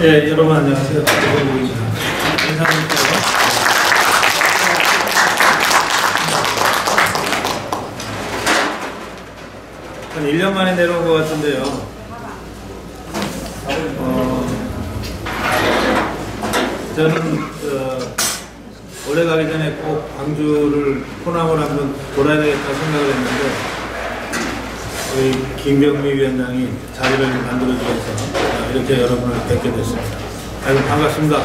예, 여러분 안녕하세요. 박정국입니다. 인사드릴게요. 한 1년 만에 내려온 것 같은데요. 저는 올해 가기 전에 꼭 광주를 호남을 한번 돌아야 되겠다 생각을 했는데 우리 김병미 위원장이 자리를 만들어주셔서 이렇게 여러분을 뵙게 됐습니다. 아이고 반갑습니다. 네.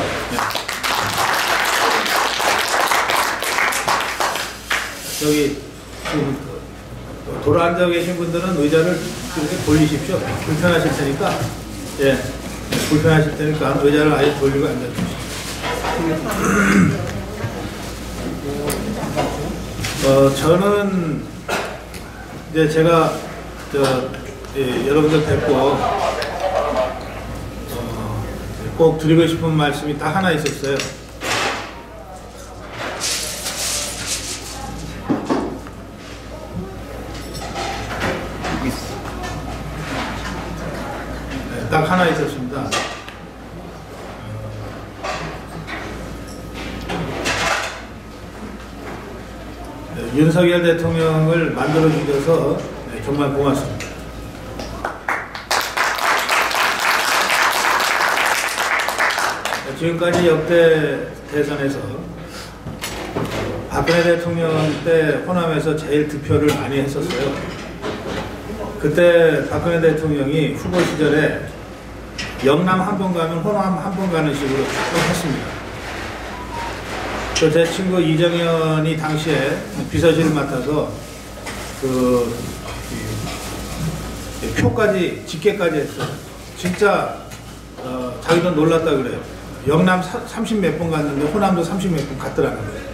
저기 돌아 앉아 계신 분들은 의자를 이렇게 돌리십시오. 불편하실 테니까. 예, 불편하실 테니까 의자를 아예 돌리고 앉아주십시오. 저는 이제 제가 여러분들 뵙고 꼭 드리고 싶은 말씀이 딱 하나 있었어요. 딱 하나 있었습니다. 윤석열 대통령을 만들어 주셔서 정말 고맙습니다. 지금까지 역대 대선에서 박근혜 대통령 때 호남에서 제일 득표를 많이 했었어요. 그때 박근혜 대통령이 후보 시절에 영남 한 번 가면 호남 한 번 가는 식으로 쭉 했습니다. 제 친구 이정현이 당시에 비서실을 맡아서 표까지 집계까지 했어요. 진짜 자기도 놀랐다 그래요. 영남 30 몇 번 갔는데 호남도 30 몇 번 갔더라는 거예요.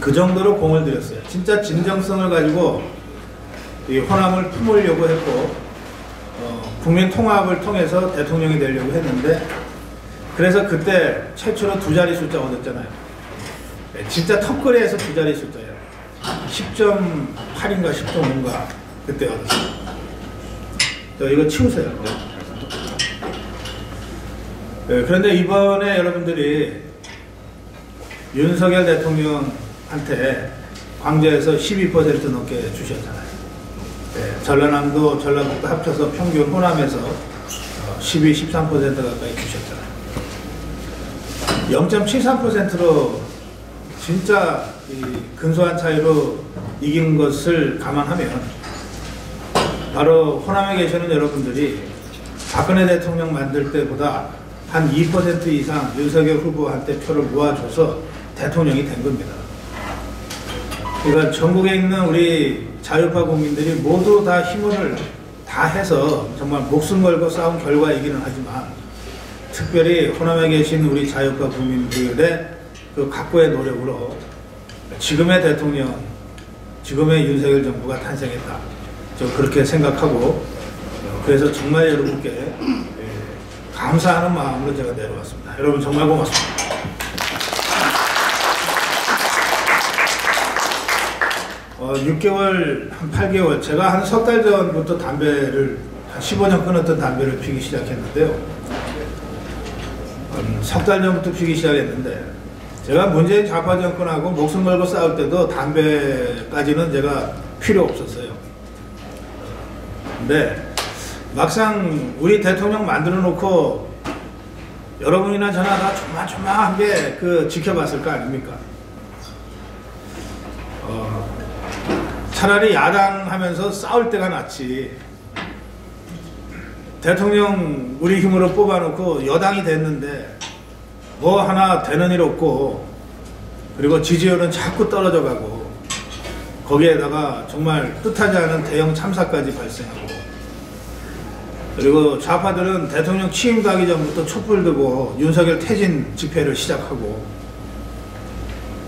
그 정도로 공을 들였어요. 진짜 진정성을 가지고 이 호남을 품으려고 했고 국민 통합을 통해서 대통령이 되려고 했는데 그래서 그때 최초로 두 자리 숫자 얻었잖아요. 진짜 턱걸이에서 두 자리 숫자예요. 10.8인가 10.5인가 그때 얻었어요. 이거 치우세요. 그런데 이번에 여러분들이 윤석열 대통령한테 광주에서 12% 넘게 주셨잖아요. 전라남도, 전라북도 합쳐서 평균 호남에서 12, 13% 가까이 주셨잖아요. 0.73%로 진짜 근소한 차이로 이긴 것을 감안하면 바로 호남에 계시는 여러분들이 박근혜 대통령 만들 때보다 한 2% 이상 윤석열 후보한테 표를 모아줘서 대통령이 된 겁니다. 그러니까 전국에 있는 우리 자유파 국민들이 모두 다 힘을 다 해서 정말 목숨 걸고 싸운 결과이기는 하지만 특별히 호남에 계신 우리 자유파 국민들의 그 각고의 노력으로 지금의 대통령, 지금의 윤석열 정부가 탄생했다. 저 그렇게 생각하고 그래서 정말 여러분께 감사하는 마음으로 제가 내려왔습니다. 여러분 정말 고맙습니다. 어, 6개월, 한 8개월, 제가 한 석 달 전부터 담배를, 한 15년 끊었던 담배를 피기 시작했는데요. 석 달 전부터 피기 시작했는데 제가 문재인 좌파 정권하고 목숨 걸고 싸울 때도 담배까지는 제가 필요 없었어요. 근데 막상 우리 대통령 만들어 놓고 여러분이나 저나 다 조마조마하게 지켜봤을 거 아닙니까? 차라리 야당 하면서 싸울 때가 낫지. 대통령 우리 힘으로 뽑아놓고 여당이 됐는데 뭐 하나 되는 일 없고 그리고 지지율은 자꾸 떨어져 가고 거기에다가 정말 뜻하지 않은 대형 참사까지 발생하고 그리고 좌파들은 대통령 취임 가기 전부터 촛불 들고 윤석열 퇴진 집회를 시작하고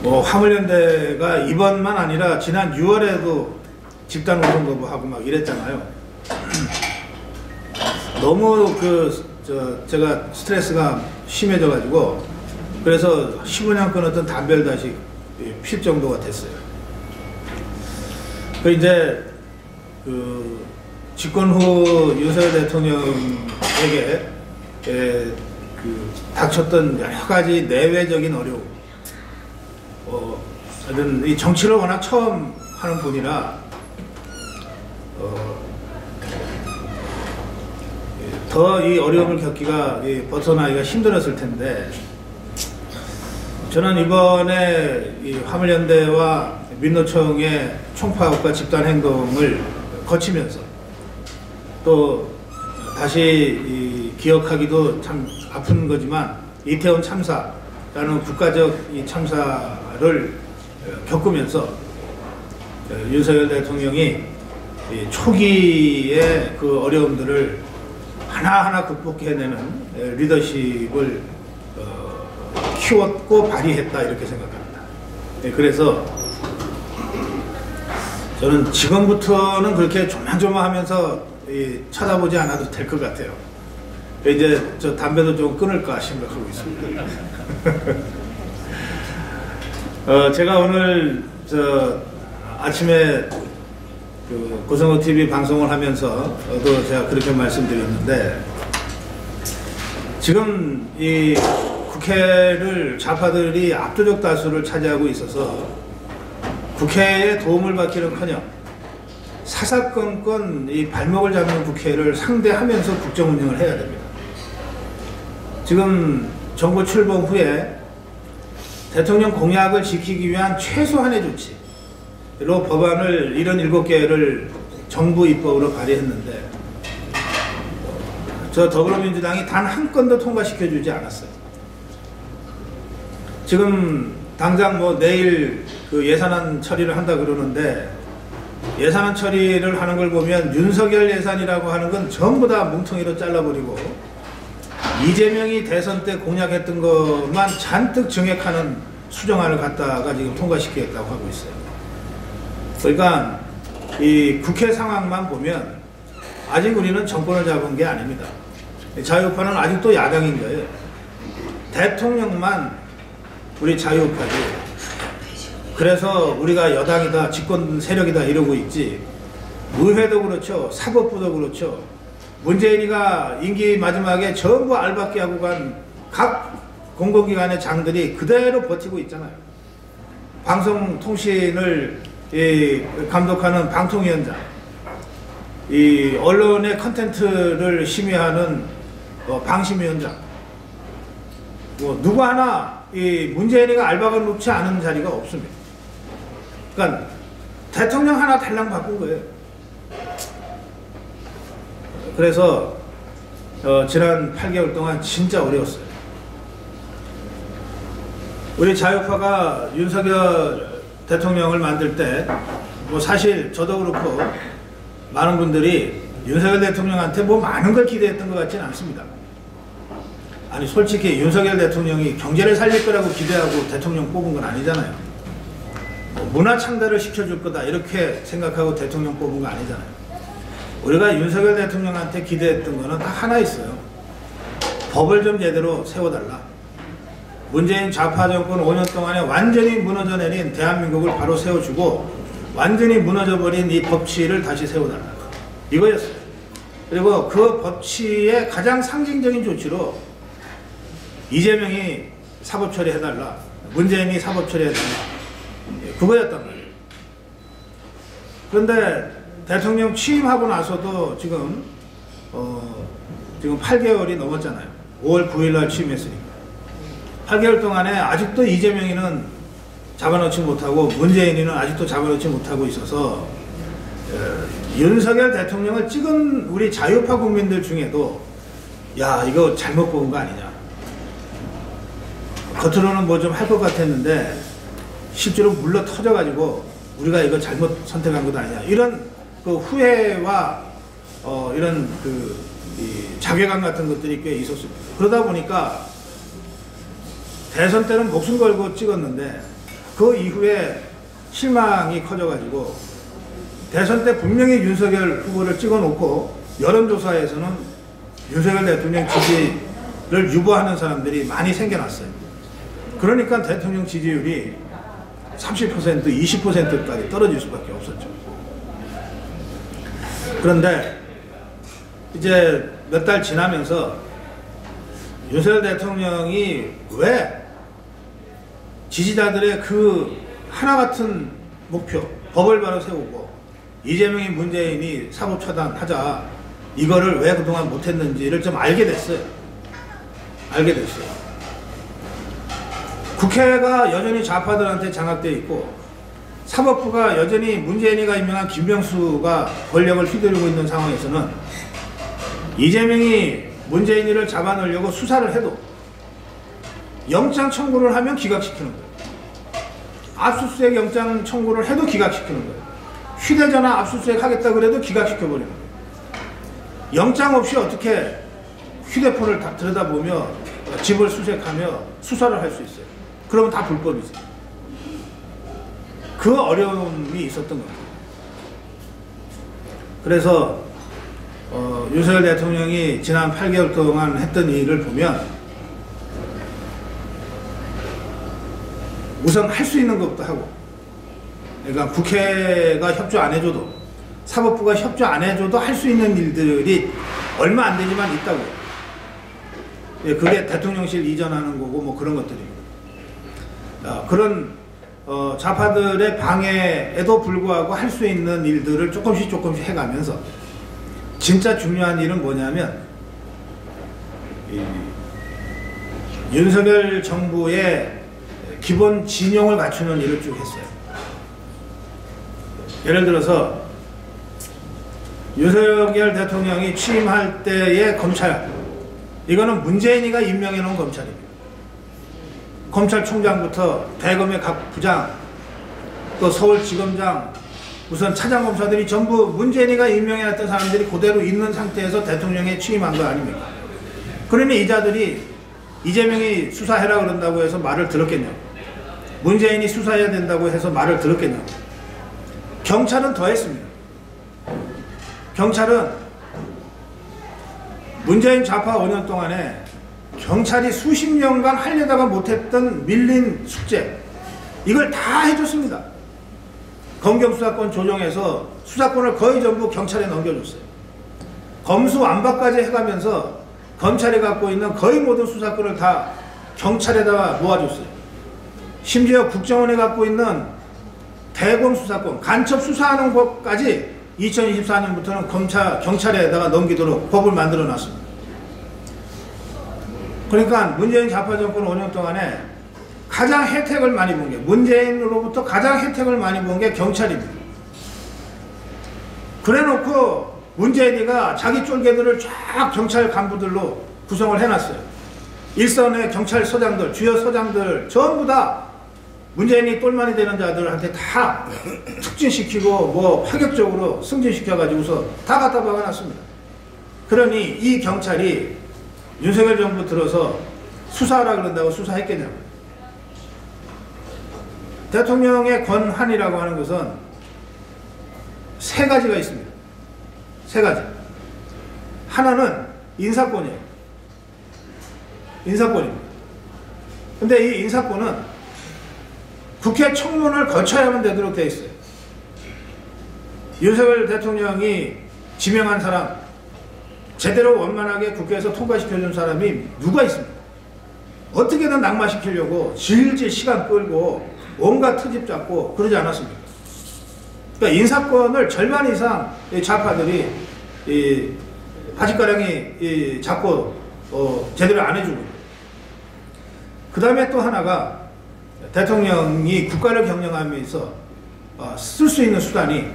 뭐 화물연대가 이번만 아니라 지난 6월에도 집단 운송 거부하고 막 이랬잖아요. 너무 제가 스트레스가 심해져 가지고 그래서 15년 끊었던 담배를 다시 필 정도가 됐어요. 이제 집권 후 윤석열 대통령에게 닥쳤던 여러 가지 내외적인 어려움, 하여튼 이 정치를 워낙 처음 하는 분이라 더 이 어려움을 겪기가 벗어나기가 힘들었을 텐데, 저는 이번에 이 화물연대와 민노총의 총파업과 집단행동을 거치면서 또 다시 기억하기도 참 아픈 거지만 이태원 참사라는 국가적 이 참사를 겪으면서 윤석열 대통령이 초기의 그 어려움들을 하나하나 극복해내는 리더십을 키웠고 발휘했다, 이렇게 생각합니다. 그래서 저는 지금부터는 그렇게 조만조만하면서 쳐다보지 않아도 될 것 같아요. 이제 저 담배도 좀 끊을까 생각하고 있습니다. 제가 오늘 아침에 그 고성호 TV 방송을 하면서도 제가 그렇게 말씀드렸는데, 지금 이 국회를 좌파들이 압도적 다수를 차지하고 있어서 국회의 도움을 받기는커녕 사사건건 이 발목을 잡는 국회를 상대하면서 국정 운영을 해야 됩니다. 지금 정부 출범 후에 대통령 공약을 지키기 위한 최소한의 조치로 법안을 77개를 정부 입법으로 발의했는데, 저 더불어민주당이 단 한 건도 통과시켜주지 않았어요. 지금 당장 뭐 내일 그 예산안 처리를 한다 그러는데, 예산안 처리를 하는 걸 보면 윤석열 예산이라고 하는 건 전부 다 뭉텅이로 잘라버리고 이재명이 대선 때 공약했던 것만 잔뜩 증액하는 수정안을 갖다가 지금 통과시키겠다고 하고 있어요. 그러니까 이 국회 상황만 보면 아직 우리는 정권을 잡은 게 아닙니다. 자유파는 아직도 야당인 거예요. 대통령만 우리 자유파지. 그래서 우리가 여당이다, 집권 세력이다 이러고 있지, 의회도 그렇죠, 사법부도 그렇죠, 문재인이가 임기 마지막에 전부 알박기 하고 간 각 공공기관의 장들이 그대로 버티고 있잖아요. 방송통신을 감독하는 방통위원장, 이 언론의 컨텐츠를 심의하는 방심위원장, 뭐 누구 하나 이 문재인이가 알박을 놓지 않은 자리가 없습니다. 그러니까 대통령 하나 달랑 바꾼 거예요. 그래서 지난 8개월 동안 진짜 어려웠어요. 우리 자유파가 윤석열 대통령을 만들 때 뭐 사실 저도 그렇고 많은 분들이 윤석열 대통령한테 뭐 많은 걸 기대했던 것 같지는 않습니다. 아니 솔직히 윤석열 대통령이 경제를 살릴 거라고 기대하고 대통령 뽑은 건 아니잖아요. 뭐 문화 창달을 시켜줄 거다 이렇게 생각하고 대통령 뽑은 거 아니잖아요. 우리가 윤석열 대통령한테 기대했던 거는 딱 하나 있어요. 법을 좀 제대로 세워달라. 문재인 좌파 정권 5년 동안에 완전히 무너져 내린 대한민국을 바로 세워주고 완전히 무너져버린 이 법치를 다시 세워달라. 이거였어요. 그리고 그 법치의 가장 상징적인 조치로 이재명이 사법 처리해달라, 문재인이 사법 처리해달라, 그거였단 말이에요. 그런데 대통령 취임하고 나서도 지금 8개월이 넘었잖아요. 5월 9일날 취임했으니까 8개월 동안에 아직도 이재명이는 잡아놓지 못하고 문재인이는 아직도 잡아놓지 못하고 있어서 윤석열 대통령을 찍은 우리 자유파 국민들 중에도 야 이거 잘못 본 거 아니냐, 겉으로는 뭐 좀 할 것 같았는데 실제로 물러 터져가지고 우리가 이거 잘못 선택한 것 아니냐, 이런 그 후회와 이런 이 자괴감 같은 것들이 꽤 있었습니다. 그러다 보니까 대선 때는 목숨 걸고 찍었는데 그 이후에 실망이 커져가지고 대선 때 분명히 윤석열 후보를 찍어놓고 여론조사에서는 윤석열 대통령 지지를 유보하는 사람들이 많이 생겨났어요. 그러니까 대통령 지지율이 30%, 20%까지 떨어질 수밖에 없었죠. 그런데 이제 몇 달 지나면서 윤석열 대통령이 왜 지지자들의 그 하나같은 목표, 법을 바로 세우고 이재명이 문재인이 사법처단하자 이거를 왜 그동안 못했는지를 좀 알게 됐어요. 국회가 여전히 좌파들한테 장악되어 있고 사법부가 여전히 문재인이가 임명한 김병수가 권력을 휘두르고 있는 상황에서는 이재명이 문재인이를 잡아넣으려고 수사를 해도 영장 청구를 하면 기각시키는 거예요. 압수수색 영장 청구를 해도 기각시키는 거예요. 휴대전화 압수수색 하겠다 그래도 기각시켜버리는 거예요. 영장 없이 어떻게 휴대폰을 다 들여다보며 집을 수색하며 수사를 할 수 있어요. 그러면 다 불법이죠. 그 어려움이 있었던 겁니다. 그래서 윤석열 대통령이 지난 8개월 동안 했던 일을 보면 우선 할 수 있는 것부터 하고, 그러니까 국회가 협조 안 해줘도 사법부가 협조 안 해줘도 할 수 있는 일들이 얼마 안 되지만 있다고요. 그게 대통령실 이전하는 거고 뭐 그런 것들입니다. 그런 좌파들의 방해에도 불구하고 할 수 있는 일들을 조금씩 해가면서 진짜 중요한 일은 뭐냐면 윤석열 정부의 기본 진영을 갖추는 일을 쭉 했어요. 예를 들어서 윤석열 대통령이 취임할 때의 검찰, 이거는 문재인이가 임명해 놓은 검찰입니다. 검찰총장부터 대검의 각 부장, 또 서울지검장, 우선 차장검사들이 전부 문재인이가 임명해 놨던 사람들이 그대로 있는 상태에서 대통령에 취임한 거 아닙니까? 그러니 이자들이 이재명이 수사해라 그런다고 해서 말을 들었겠냐고, 문재인이 수사해야 된다고 해서 말을 들었겠냐고. 경찰은 더 했습니다. 경찰은 문재인 좌파 5년 동안에 경찰이 수십 년간 하려다가 못했던 밀린 숙제, 이걸 다 해줬습니다. 검경수사권 조정해서 수사권을 거의 전부 경찰에 넘겨줬어요. 검수완박까지 해가면서 검찰이 갖고 있는 거의 모든 수사권을 다 경찰에다가 모아줬어요. 심지어 국정원이 갖고 있는 대검 수사권, 간첩 수사하는 것까지 2024년부터는 경찰에다가 넘기도록 법을 만들어 놨습니다. 그러니까 문재인 좌파 정권 5년 동안에 가장 혜택을 많이 본 게, 문재인으로부터 가장 혜택을 많이 본 게 경찰입니다. 그래놓고 문재인이가 자기 쫄개들을 쫙 경찰 간부들로 구성을 해놨어요. 일선의 경찰서장들, 주요 서장들 전부 다 문재인이 똘마니 되는 자들한테 다 특진시키고 뭐 파격적으로 승진시켜가지고서 다 갖다 박아놨습니다. 그러니 이 경찰이 윤석열 정부 들어서 수사하라 그런다고 수사했겠냐고. 대통령의 권한이라고 하는 것은 세 가지가 있습니다. 세 가지. 하나는 인사권이에요. 인사권입니다. 근데 이 인사권은 국회 청문을 거쳐야만 되도록 되어 있어요. 윤석열 대통령이 지명한 사람, 제대로 원만하게 국회에서 통과시켜준 사람이 누가 있습니까? 어떻게든 낙마시키려고 질질 시간 끌고 온갖 트집 잡고 그러지 않았습니까? 그러니까 인사권을 절반 이상 좌파들이 바짓가랑이 잡고 제대로 안 해주고, 그 다음에 또 하나가 대통령이 국가를 경영하면서 쓸 수 있는 수단이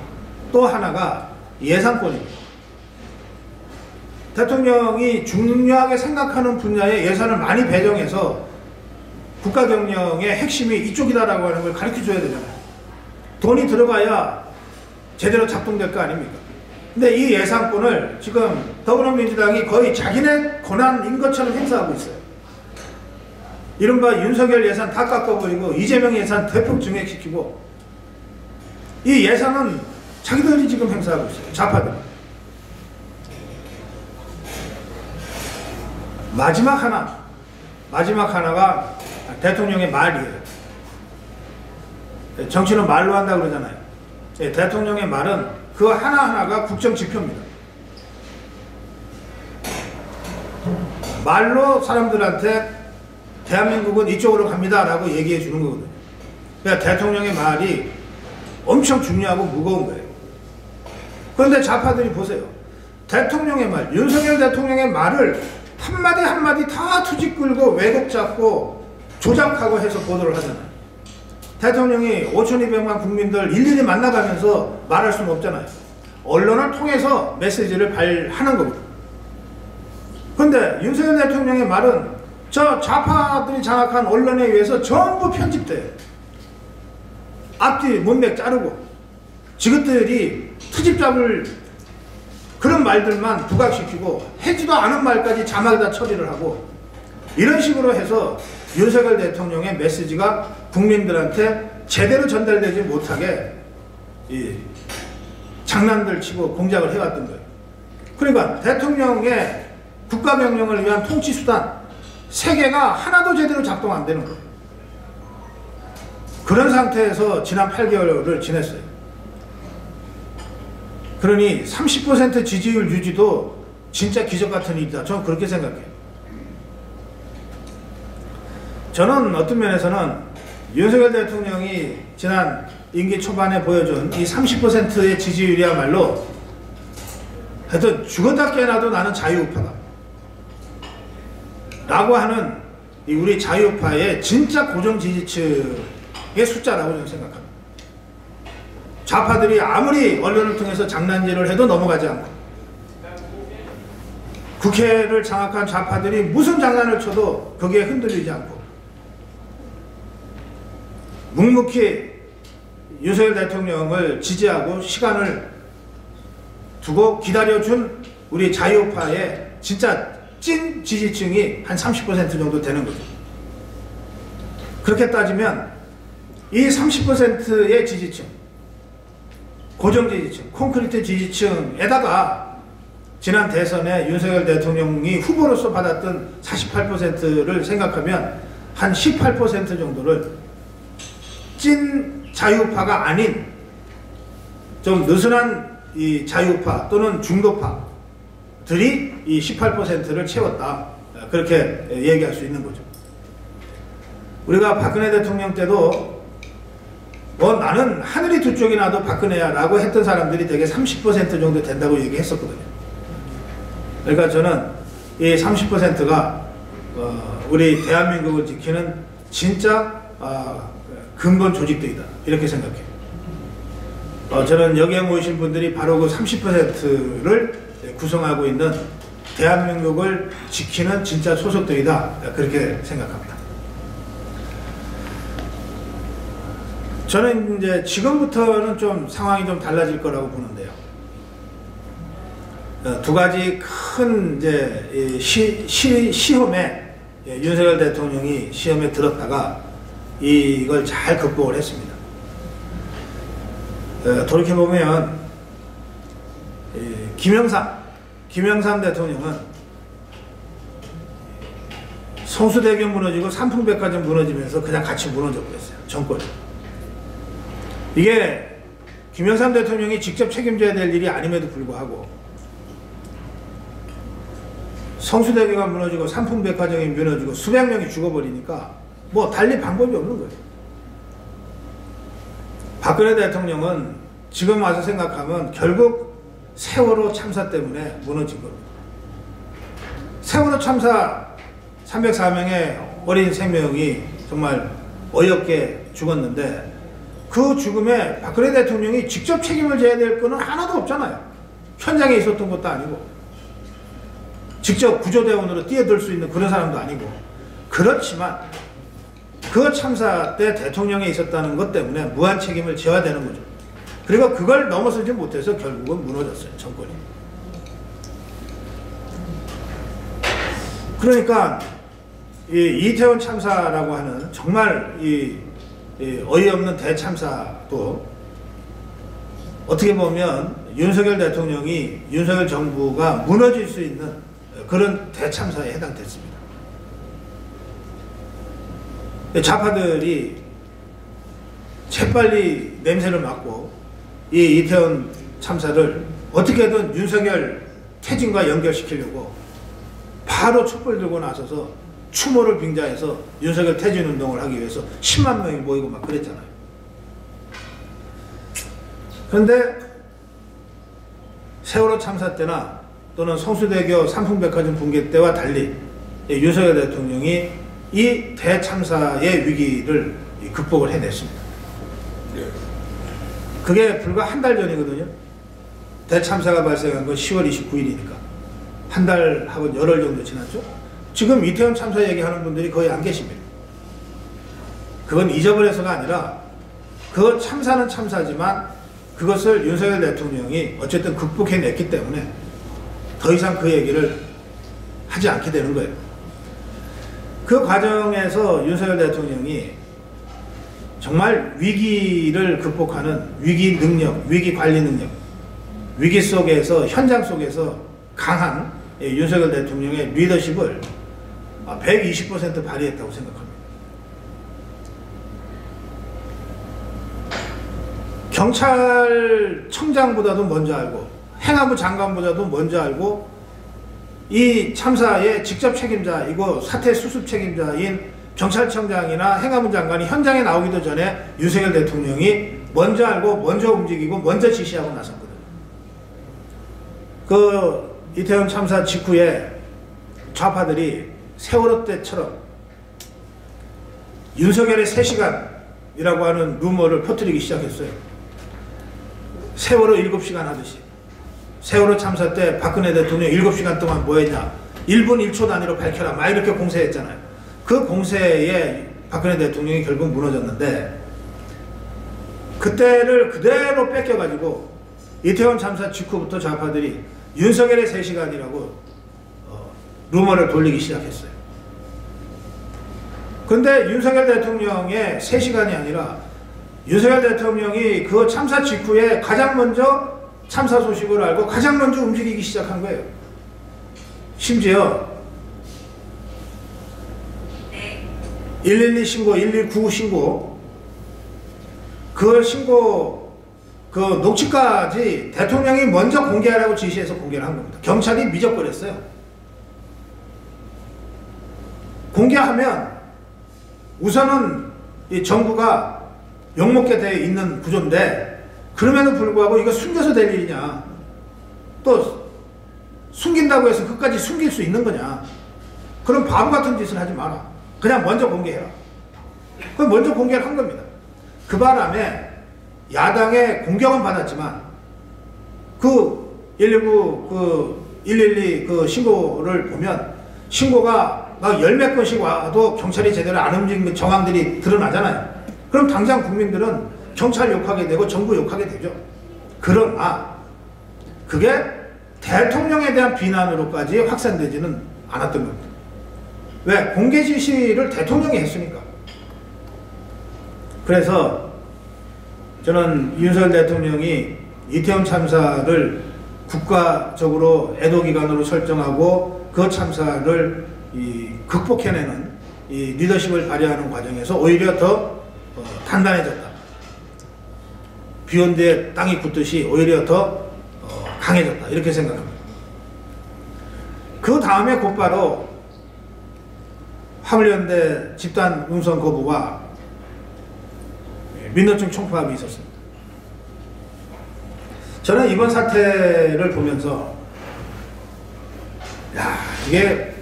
또 하나가 예산권입니다. 대통령이 중요하게 생각하는 분야에 예산을 많이 배정해서 국가 경영의 핵심이 이쪽이다라고 하는 걸 가르쳐 줘야 되잖아요. 돈이 들어가야 제대로 작동될 거 아닙니까? 근데 이 예산권을 지금 더불어민주당이 거의 자기네 권한인 것처럼 행사하고 있어요. 이른바 윤석열 예산 다 깎아버리고 이재명 예산 대폭 증액시키고, 이 예산은 자기들이 지금 행사하고 있어요. 좌파들. 마지막 하나가 대통령의 말이에요. 정치는 말로 한다고 그러잖아요. 대통령의 말은 그 하나하나가 국정지표입니다. 말로 사람들한테 대한민국은 이쪽으로 갑니다 라고 얘기해 주는 거거든요. 그러니까 대통령의 말이 엄청 중요하고 무거운 거예요. 그런데 좌파들이 보세요. 대통령의 말, 윤석열 대통령의 말을 한마디 한마디 다 투지 끌고 왜곡 잡고 조작하고 해서 보도를 하잖아요. 대통령이 5,200만 국민들 일일이 만나가면서 말할 수는 없잖아요. 언론을 통해서 메시지를 발하는 거거든요. 그런데 윤석열 대통령의 말은 저 좌파들이 장악한 언론에 의해서 전부 편집돼요. 앞뒤 문맥 자르고 지그들이 트집 잡을 그런 말들만 부각시키고 해지도 않은 말까지 자막에다 처리를 하고 이런 식으로 해서 윤석열 대통령의 메시지가 국민들한테 제대로 전달되지 못하게 장난들 치고 공작을 해왔던 거예요. 그러니까 대통령의 국가명령을 위한 통치수단 3개가 하나도 제대로 작동 안 되는 거예요. 그런 상태에서 지난 8개월을 지냈어요. 그러니 30% 지지율 유지도 진짜 기적 같은 일이다. 저는 그렇게 생각해요. 저는 어떤 면에서는 윤석열 대통령이 지난 임기 초반에 보여준 이 30%의 지지율이야말로 하여튼 죽었다 깨어나도 나는 자유우파다 라고 하는 이 우리 자유우파의 진짜 고정 지지층의 숫자라고 저는 생각합니다. 좌파들이 아무리 언론을 통해서 장난질을 해도 넘어가지 않고 국회를 장악한 좌파들이 무슨 장난을 쳐도 거기에 흔들리지 않고 묵묵히 윤석열 대통령을 지지하고 시간을 두고 기다려준 우리 자유우파의 진짜 찐 지지층이 한 30% 정도 되는 거죠. 그렇게 따지면 이 30%의 지지층, 고정 지지층, 콘크리트 지지층에다가 지난 대선에 윤석열 대통령이 후보로서 받았던 48%를 생각하면 한 18% 정도를 찐 자유파가 아닌 좀 느슨한 이 자유파 또는 중도파들이 이 18%를 채웠다. 그렇게 얘기할 수 있는 거죠. 우리가 박근혜 대통령 때도 나는 하늘이 두 쪽이 나도 박근혜야 라고 했던 사람들이 되게 30% 정도 된다고 얘기했었거든요. 그러니까 저는 이 30%가 우리 대한민국을 지키는 진짜 근본 조직들이다 이렇게 생각해요. 저는 여기에 모이신 분들이 바로 그 30%를 구성하고 있는 대한민국을 지키는 진짜 소속들이다 그렇게 생각합니다. 저는 이제 지금부터는 좀 상황이 좀 달라질 거라고 보는데요. 두 가지 큰 이제 시험에 윤석열 대통령이 시험에 들었다가 이걸 잘 극복을 했습니다. 돌이켜보면 김영삼 대통령은 성수대교 무너지고 삼풍백화점 무너지면서 그냥 같이 무너져 버렸어요. 정권이. 이게 김영삼 대통령이 직접 책임져야 될 일이 아님에도 불구하고 성수대교가 무너지고 삼풍백화점이 무너지고 수백 명이 죽어버리니까 뭐 달리 방법이 없는 거예요. 박근혜 대통령은 지금 와서 생각하면 결국 세월호 참사 때문에 무너진 겁니다. 세월호 참사 304명의 어린 생명이 정말 어이없게 죽었는데 그 죽음에 박근혜 대통령이 직접 책임을 져야 될 거는 하나도 없잖아요. 현장에 있었던 것도 아니고 직접 구조대원으로 뛰어들 수 있는 그런 사람도 아니고 그렇지만 그 참사 때 대통령에 있었다는 것 때문에 무한 책임을 져야 되는 거죠. 그리고 그걸 넘어서지 못해서 결국은 무너졌어요. 정권이. 그러니까 이 이태원 참사라고 하는 정말 이 어이없는 대참사도 어떻게 보면 윤석열 대통령이 윤석열 정부가 무너질 수 있는 그런 대참사에 해당됐습니다. 좌파들이 재빨리 냄새를 맡고 이 이태원 참사를 어떻게든 윤석열 퇴진과 연결시키려고 바로 촛불 들고 나서서 추모를 빙자해서 윤석열 퇴진운동을 하기 위해서 10만 명이 모이고 막 그랬잖아요. 그런데 세월호 참사 때나 또는 성수대교 삼풍백화점 붕괴 때와 달리 윤석열 대통령이 이 대참사의 위기를 극복을 해냈습니다. 그게 불과 한 달 전이거든요. 대참사가 발생한 건 10월 29일이니까 한 달하고 열흘 정도 지났죠. 지금 이태원 참사 얘기하는 분들이 거의 안 계십니다. 그건 잊어버려서가 아니라 그 참사는 참사지만 그것을 윤석열 대통령이 어쨌든 극복해냈기 때문에 더 이상 그 얘기를 하지 않게 되는 거예요. 그 과정에서 윤석열 대통령이 정말 위기를 극복하는 위기 능력, 위기 관리 능력, 위기 속에서, 현장 속에서 강한 윤석열 대통령의 리더십을 120% 발휘했다고 생각합니다. 경찰청장보다도 먼저 알고 행안부 장관보다도 먼저 알고 이 참사의 직접 책임자이고 사태 수습 책임자인 경찰청장이나 행안부 장관이 현장에 나오기도 전에 윤석열 대통령이 먼저 알고 먼저 움직이고 먼저 지시하고 나섰거든요. 그 이태원 참사 직후에 좌파들이 세월호 때처럼 윤석열의 3시간이라고 하는 루머를 퍼뜨리기 시작했어요. 세월호 7시간 하듯이. 세월호 참사 때 박근혜 대통령 7시간 동안 뭐 했냐. 1분 1초 단위로 밝혀라. 막 이렇게 공세했잖아요. 그 공세에 박근혜 대통령이 결국 무너졌는데 그때를 그대로 뺏겨가지고 이태원 참사 직후부터 좌파들이 윤석열의 3시간이라고 루머를 돌리기 시작했어요. 근데 윤석열 대통령의 3시간이 아니라 윤석열 대통령이 그 참사 직후에 가장 먼저 참사 소식을 알고 가장 먼저 움직이기 시작한 거예요. 심지어 112 신고, 1199 신고, 그 신고, 그 녹취까지 대통령이 먼저 공개하라고 지시해서 공개를 한 겁니다. 경찰이 미적거렸어요. 공개하면 우선은 이 정부가 욕먹게 돼 있는 구조인데 그럼에도 불구하고 이거 숨겨서 될 일이냐. 또 숨긴다고 해서 끝까지 숨길 수 있는 거냐. 그럼 바보 같은 짓을 하지 마라. 그냥 먼저 공개해라. 그 먼저 공개를 한 겁니다. 그 바람에 야당의 공격은 받았지만 그 119, 그 112 그 신고를 보면 신고가 막 10몇 건씩 와도 경찰이 제대로 안 움직이는 정황들이 드러나잖아요. 그럼 당장 국민들은 경찰 욕하게 되고 정부 욕하게 되죠. 그러나 그게 대통령에 대한 비난으로까지 확산되지는 않았던 겁니다. 왜? 공개 지시를 대통령이 했으니까. 그래서 저는 윤석열 대통령이 이태원 참사를 국가적으로 애도기간으로 설정하고 그 참사를 극복해내는 이 리더십을 발휘하는 과정에서 오히려 더 단단해졌다. 비온 뒤에 땅이 굳듯이 오히려 더 강해졌다. 이렇게 생각합니다. 그 다음에 곧바로 화물연대 집단 운송 거부와 민노총 총파업이 있었습니다. 저는 이번 사태를 보면서 이게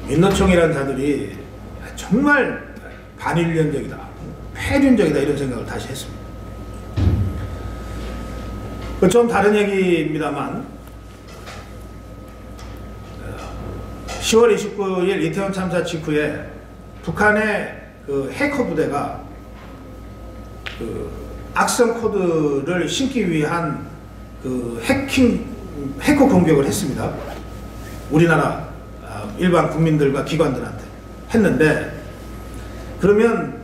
민노총이라는 자들이 정말 반인륜적이다, 폐륜적이다 이런 생각을 다시 했습니다. 좀 다른 얘기입니다만 10월 29일 이태원 참사 직후에 북한의 그 해커 부대가 그 악성 코드를 심기 위한 그 해커 공격을 했습니다. 우리나라 일반 국민들과 기관들한테 했는데, 그러면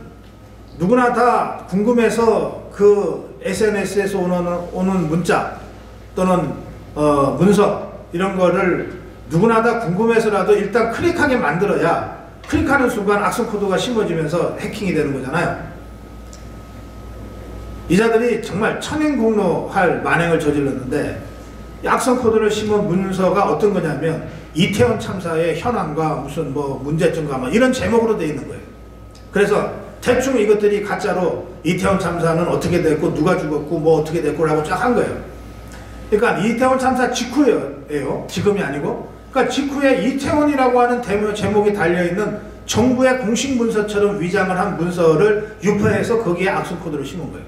누구나 다 궁금해서 그 SNS에서 오는 문자 또는 문서 이런 거를 누구나 다 궁금해서라도 일단 클릭하게 만들어야 클릭하는 순간 악성 코드가 심어지면서 해킹이 되는 거잖아요. 이 자들이 정말 천인공노할 만행을 저질렀는데 악성 코드를 심은 문서가 어떤 거냐면 이태원 참사의 현황과 무슨 뭐 문제점과 뭐 이런 제목으로 되어 있는 거예요. 그래서 대충 이것들이 가짜로 이태원 참사는 어떻게 됐고 누가 죽었고 뭐 어떻게 됐고라고 쫙 한 거예요. 그러니까 이태원 참사 직후예요. 지금이 아니고. 그러니까 직후에 이태원이라고 하는 제목이 달려있는 정부의 공식 문서처럼 위장을 한 문서를 유포해서 거기에 악성 코드를 심은 거예요.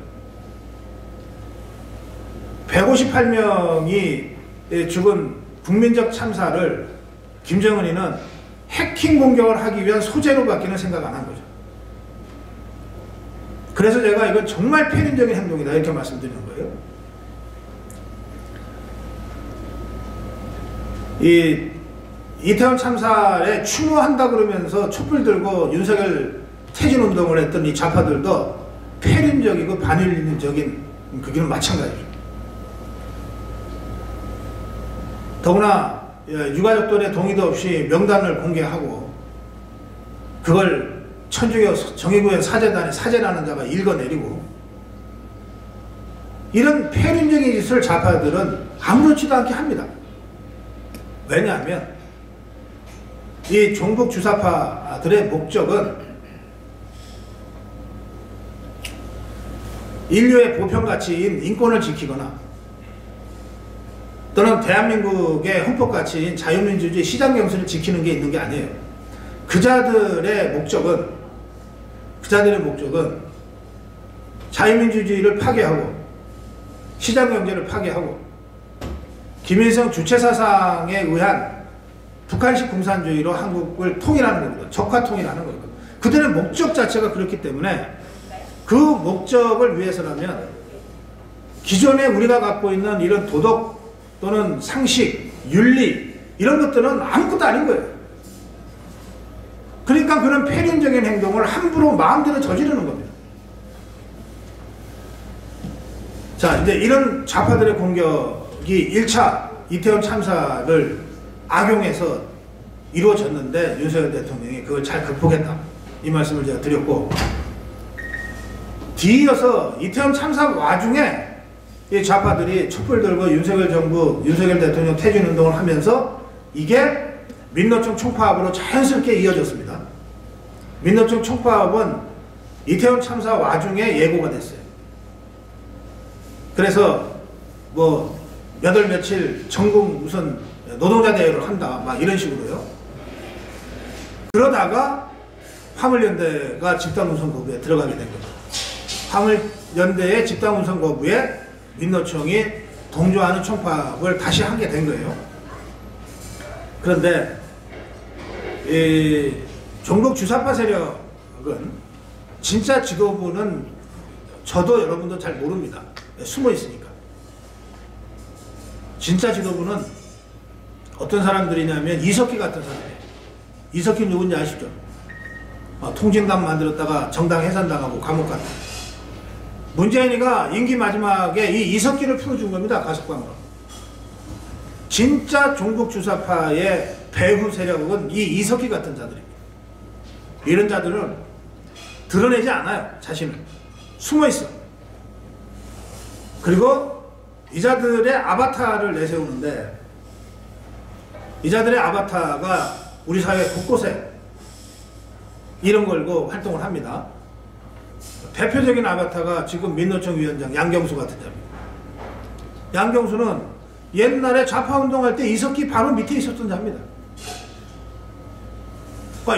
158명이 죽은 국민적 참사를 김정은이는 해킹 공격을 하기 위한 소재로밖에는 생각 안 한 거죠. 그래서 제가 이건 정말 편인적인 행동이다 이렇게 말씀드리는 거예요. 이태원 참사에 추모한다 그러면서 촛불 들고 윤석열 퇴진운동을 했던 이 좌파들도 폐륜적이고 반윤리적인 그기는 마찬가지죠. 더구나 유가족들의 동의도 없이 명단을 공개하고 그걸 천주교 정의구현 사제단의 사제라는 자가 읽어내리고 이런 폐륜적인 짓을 좌파들은 아무렇지도 않게 합니다. 왜냐하면 이 종북 주사파들의 목적은 인류의 보편가치인 인권을 지키거나 또는 대한민국의 헌법가치인 자유민주주의 시장경제를 지키는 게 있는 게 아니에요. 그자들의 목적은 자유민주주의를 파괴하고 시장경제를 파괴하고 김일성 주체사상에 의한 북한식 공산주의로 한국을 통일하는 거거든. 적화통일하는 거거든. 그들의 목적 자체가 그렇기 때문에 그 목적을 위해서라면 기존에 우리가 갖고 있는 이런 도덕 또는 상식, 윤리 이런 것들은 아무것도 아닌 거예요. 그러니까 그런 폐륜적인 행동을 함부로 마음대로 저지르는 겁니다. 자, 이제 이런 좌파들의 공격이 1차 이태원 참사를 악용해서 이루어졌는데 윤석열 대통령이 그걸 잘 극복했다. 이 말씀을 제가 드렸고 뒤이어서 이태원 참사 와중에 이 좌파들이 촛불 들고 윤석열 대통령 퇴진운동을 하면서 이게 민노총 총파업으로 자연스럽게 이어졌습니다. 민노총 총파업은 이태원 참사 와중에 예고가 됐어요. 그래서 뭐 몇 월 며칠 전국 무슨 노동자 대회를 한다 막 이런 식으로요. 그러다가 화물연대가 집단운송 거부에 들어가게 된 거죠. 화물연대의 집단운송 거부에 민노총이 동조하는 총파업을 다시 하게 된 거예요. 그런데 이 종북 주사파 세력은 진짜 지도부는 저도 여러분도 잘 모릅니다. 숨어 있으니까. 진짜 지도부는 어떤 사람들이냐면 이석기 같은 사람이에요. 이석기 누군지 아시죠? 통진당 만들었다가 정당 해산당하고 감옥 갔다. 문재인이가 임기 마지막에 이 이석기를 풀어준 겁니다. 가석방으로. 진짜 종북 주사파의 배후 세력은 이 이석기 같은 자들입니다. 이런 자들은 드러내지 않아요. 자신을. 숨어 있어. 그리고 이 자들의 아바타를 내세우는데 이 자들의 아바타가 우리 사회 곳곳에 이름 걸고 활동을 합니다. 대표적인 아바타가 지금 민노총 위원장 양경수 같은 자입니다. 양경수는 옛날에 좌파운동할 때 이석기 바로 밑에 있었던 자입니다.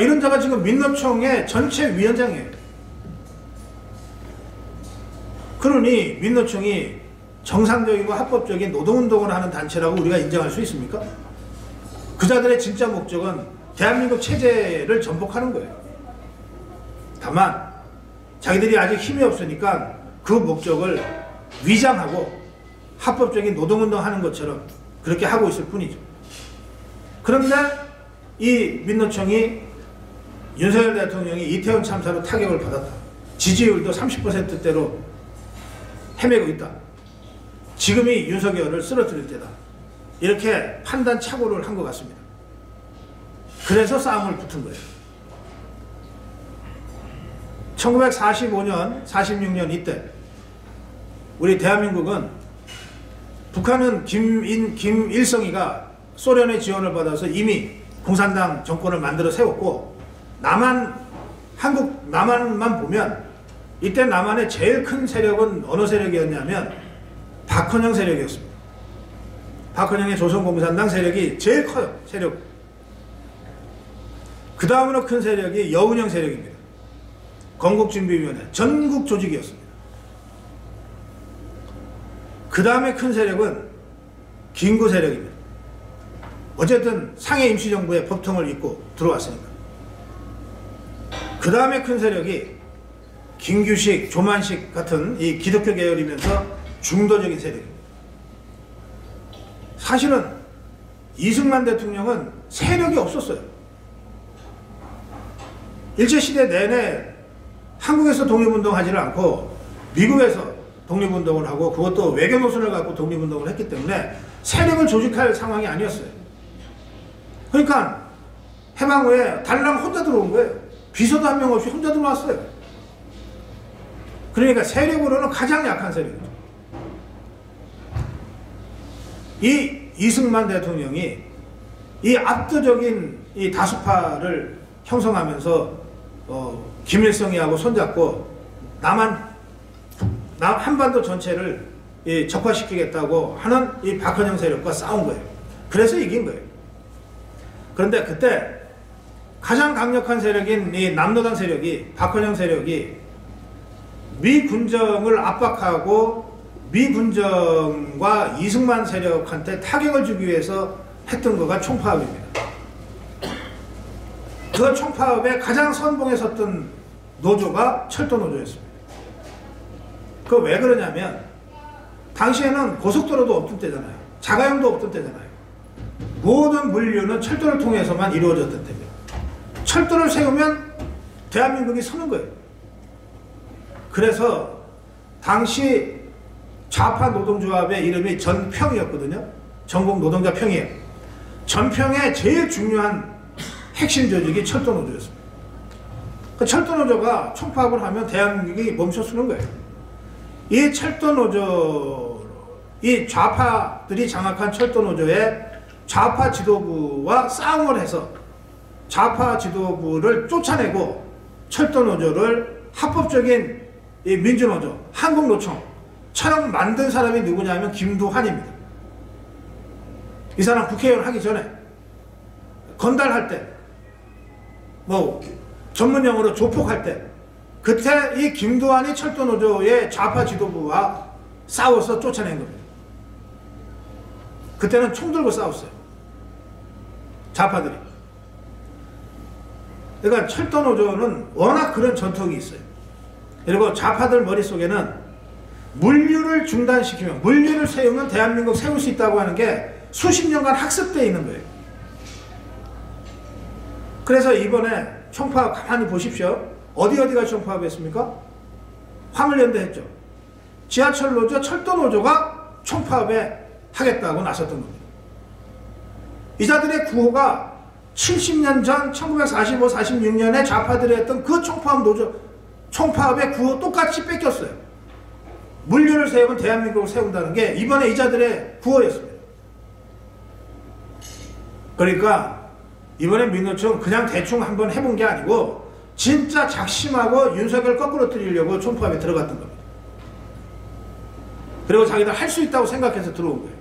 이런 자가 지금 민노총의 전체 위원장이에요. 그러니 민노총이 정상적이고 합법적인 노동운동을 하는 단체라고 우리가 인정할 수 있습니까? 그 자들의 진짜 목적은 대한민국 체제를 전복하는 거예요. 다만 자기들이 아직 힘이 없으니까 그 목적을 위장하고 합법적인 노동운동 하는 것처럼 그렇게 하고 있을 뿐이죠. 그런데 이 민노총이 윤석열 대통령이 이태원 참사로 타격을 받았다. 지지율도 30%대로 헤매고 있다. 지금이 윤석열을 쓰러뜨릴 때다. 이렇게 판단 착오를 한 것 같습니다. 그래서 싸움을 붙은 거예요. 1945년, 46년 이때 우리 대한민국은 북한은 김일성이가 소련의 지원을 받아서 이미 공산당 정권을 만들어 세웠고, 남한만 보면 이때 남한의 제일 큰 세력은 어느 세력이었냐면 박헌영 세력이었습니다. 박헌영의 조선공산당 세력이 제일 커요. 세력. 그 다음으로 큰 세력이 여운형 세력입니다. 건국준비위원회 전국 조직이었습니다. 그 다음에 큰 세력은 김구 세력입니다. 어쨌든 상해 임시정부의 법통을 잇고 들어왔으니까. 그 다음에 큰 세력이 김규식, 조만식 같은 이 기독교 계열이면서 중도적인 세력입니다. 사실은 이승만 대통령은 세력이 없었어요. 일제시대 내내 한국에서 독립운동하지를 않고 미국에서 독립운동을 하고, 그것도 외교 노선을 갖고 독립운동을 했기 때문에 세력을 조직할 상황이 아니었어요. 그러니까 해방 후에 달랑 혼자 들어온 거예요. 비서도 한 명 없이 혼자 들어왔어요. 그러니까 세력으로는 가장 약한 세력이죠. 이 이승만 대통령이 이 압도적인 이 다수파를 형성하면서 김일성이하고 손잡고 한반도 전체를 적화시키겠다고 하는 이 박헌영 세력과 싸운 거예요. 그래서 이긴 거예요. 그런데 그때 가장 강력한 세력인 이 남로당 세력이, 박헌영 세력이 미군정을 압박하고 미군정과 이승만 세력한테 타격을 주기 위해서 했던 거가 총파업입니다. 그 총파업에 가장 선봉에 섰던 노조가 철도노조였습니다. 그 왜 그러냐면 당시에는 고속도로도 없던 때잖아요. 자가용도 없던 때잖아요. 모든 물류는 철도를 통해서만 이루어졌던 때입니다. 철도를 세우면 대한민국이 서는 거예요. 그래서 당시 좌파 노동조합의 이름이 전평이었거든요. 전국 노동자 평이에요. 전평의 제일 중요한 핵심 조직이 철도노조였습니다. 그 철도노조가 총파업을 하면 대한민국이 멈춰서는 거예요. 이 철도노조, 이 좌파들이 장악한 철도노조의 좌파 지도부와 싸움을 해서 좌파 지도부를 쫓아내고 철도노조를 합법적인 이 민주노조, 한국노총처럼 만든 사람이 누구냐면 김두한입니다. 이 사람 국회의원 하기 전에 건달할 때, 전문용어로 조폭할 때, 그때 이 김두한이 철도노조의 좌파 지도부와 싸워서 쫓아낸 겁니다. 그때는 총 들고 싸웠어요. 좌파들이. 그러니까 철도노조는 워낙 그런 전통이 있어요. 그리고 좌파들 머릿속에는 물류를 중단시키면, 물류를 세우면 대한민국 세울 수 있다고 하는 게 수십 년간 학습되어 있는 거예요. 그래서 이번에 총파업 가만히 보십시오. 어디가 총파업했습니까? 화물연대 했죠. 지하철노조, 철도노조가 총파업에 하겠다고 나섰던 겁니다. 이자들의 구호가 70년 전 1945, 46년에 좌파들이 했던 그 총파업의 구호 똑같이 뺏겼어요. 물류를 세우면 대한민국을 세운다는 게 이번에 이자들의 구호였습니다. 그러니까 이번에 민노총 그냥 대충 한번 해본 게 아니고 진짜 작심하고 윤석열 거꾸로 뜨리려고 총파업에 들어갔던 겁니다. 그리고 자기들 할 수 있다고 생각해서 들어온 거예요.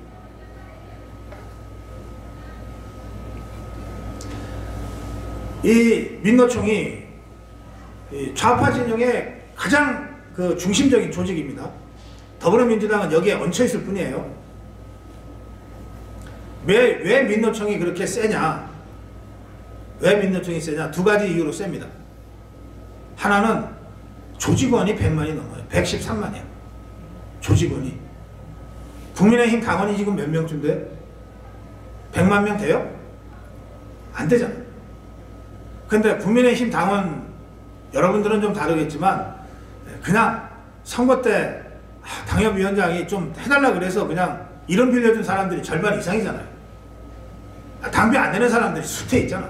이 민노총이 좌파 진영의 가장 중심적인 조직입니다. 더불어민주당은 여기에 얹혀 있을 뿐이에요. 왜 민노총이 그렇게 세냐? 왜 민노총이 세냐? 두 가지 이유로 셉니다. 하나는 조직원이 100만이 넘어요. 113만이야. 조직원이. 국민의힘 당원이 지금 몇 명쯤 돼? 100만 명 돼요? 안 되잖아. 근데 국민의힘 당원 여러분들은 좀 다르겠지만 그냥 선거 때 당협위원장이 좀 해달라 그래서 그냥 이름 빌려준 사람들이 절반 이상이잖아요. 당비 안 내는 사람들이 수태 있잖아.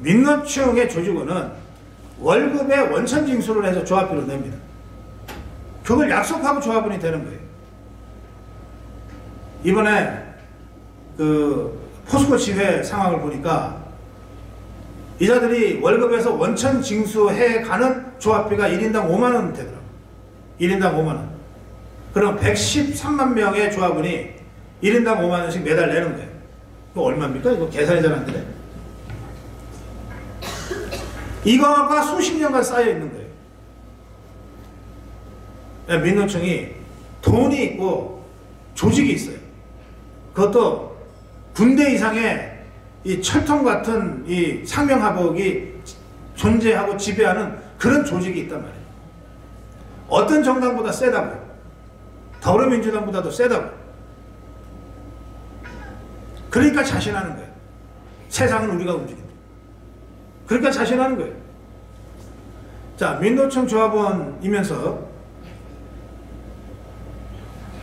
민노총의 조직원은 월급에 원천징수를 해서 조합비로 냅니다. 그걸 약속하고 조합원이 되는 거예요. 이번에 그 포스코 지회 상황을 보니까 이자들이 월급에서 원천 징수해 가는 조합비가 1인당 5만원 되더라고요. 1인당 5만원. 그럼 113만 명의 조합원이 1인당 5만원씩 매달 내는 거예요. 이거 얼마입니까? 이거 계산이 잘 안 되네. 이거가 수십 년간 쌓여 있는 거예요. 민노총이 돈이 있고 조직이 있어요. 그것도 군대 이상의 이 철통 같은 이 상명하복이 존재하고 지배하는 그런 조직이 있단 말이에요. 어떤 정당보다 세다고요. 더불어민주당보다도 세다고요. 그러니까 자신하는 거예요. 세상은 우리가 움직인다. 그러니까 자신하는 거예요. 자, 민노총 조합원이면서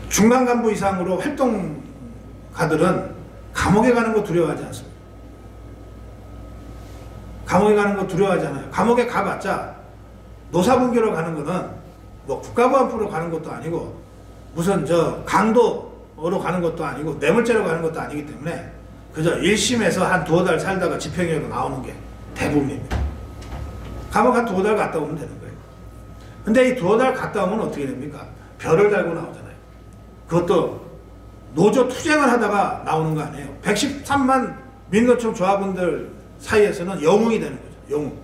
중간 간부 이상으로 활동가들은 감옥에 가는 거 두려워하지 않습니다. 감옥에 가는 거 두려워하지 않아요. 감옥에 가봤자 노사분계로 가는 거는 뭐 국가보안부로 가는 것도 아니고 무슨 저 강도로 가는 것도 아니고 뇌물죄로 가는 것도 아니기 때문에 그저 1심에서 한 두어 달 살다가 집행유예로 나오는 게 대부분입니다. 감옥 한 두어 달 갔다 오면 되는 거예요. 근데 이 두어 달 갔다 오면 어떻게 됩니까? 별을 달고 나오잖아요. 그것도 노조 투쟁을 하다가 나오는 거 아니에요. 113만 민노총 조합원들 사이에서는 영웅이 되는 거죠. 영웅.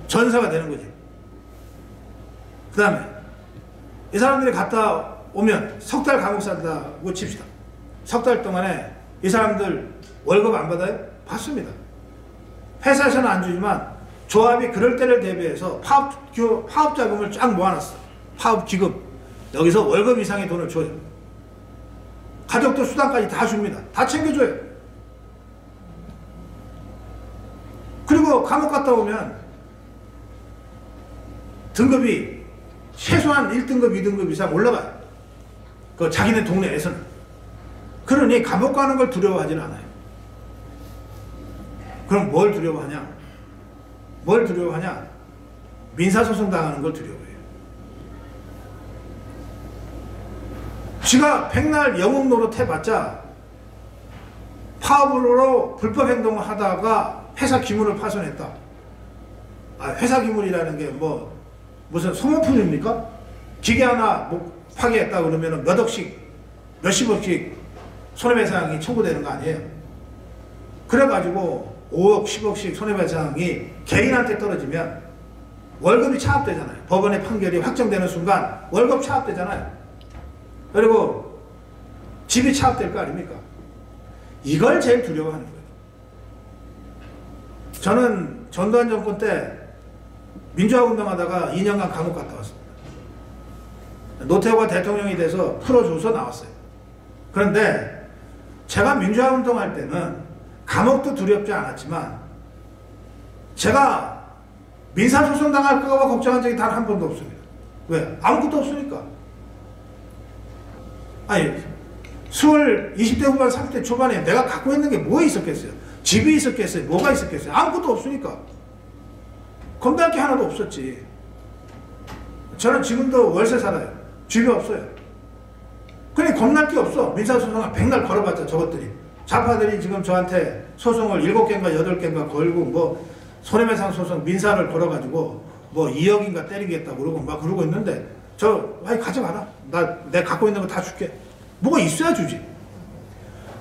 전사가 되는 거지. 그 다음에 이 사람들이 갔다 오면 석 달 감옥 산다고 칩시다. 석 달 동안에 이 사람들 월급 안 받아요? 받습니다. 회사에서는 안 주지만 조합이 그럴 때를 대비해서 파업 자금을 쫙 모아놨어. 파업 기금. 여기서 월급 이상의 돈을 줘요. 가족들 수당까지 다 줍니다. 다 챙겨줘요. 그리고 감옥 갔다 오면 등급이 최소한 1등급, 2등급 이상 올라가요. 그 자기네 동네에서는. 그러니 감옥 가는 걸 두려워하지는 않아요. 그럼 뭘 두려워하냐? 뭘 두려워하냐? 민사소송 당하는 걸 두려워해요. 지가 백날 영웅 노릇 해봤자 파업으로 불법 행동을 하다가 회사 기물을 파손했다. 회사 기물이라는 게 뭐 무슨 소모품입니까? 기계 하나 뭐 파괴했다 그러면 몇 억씩 몇십억씩 손해배상이 청구되는 거 아니에요? 그래가지고 5억 10억씩 손해배상이 개인한테 떨어지면 월급이 차압되잖아요. 법원의 판결이 확정되는 순간 월급 차압되잖아요. 그리고 집이 차압될 거 아닙니까? 이걸 제일 두려워하는 거예요. 저는 전두환 정권 때 민주화 운동하다가 2년간 감옥 갔다 왔습니다. 노태우가 대통령이 돼서 풀어줘서 나왔어요. 그런데 제가 민주화 운동할 때는 감옥도 두렵지 않았지만 제가 민사소송 당할까 봐 걱정한 적이 단 한 번도 없습니다. 왜? 아무것도 없으니까. 아니 20대 후반 30대 초반에 내가 갖고 있는 게 뭐 있었겠어요? 집이 있었겠어요? 뭐가 있었겠어요? 아무것도 없으니까. 겁날 게 하나도 없었지. 저는 지금도 월세 살아요. 집이 없어요. 그러니 겁날 게 없어. 민사소송을 백날 걸어봤자 저것들이. 좌파들이 지금 저한테 소송을 7개인가 8개인가 걸고 뭐 손해배상 소송 민사를 걸어가지고 뭐 2억인가 때리겠다고 그러고 막 그러고 있는데 아이 가져가라. 내 갖고 있는 거 다 줄게. 뭐가 있어야 주지.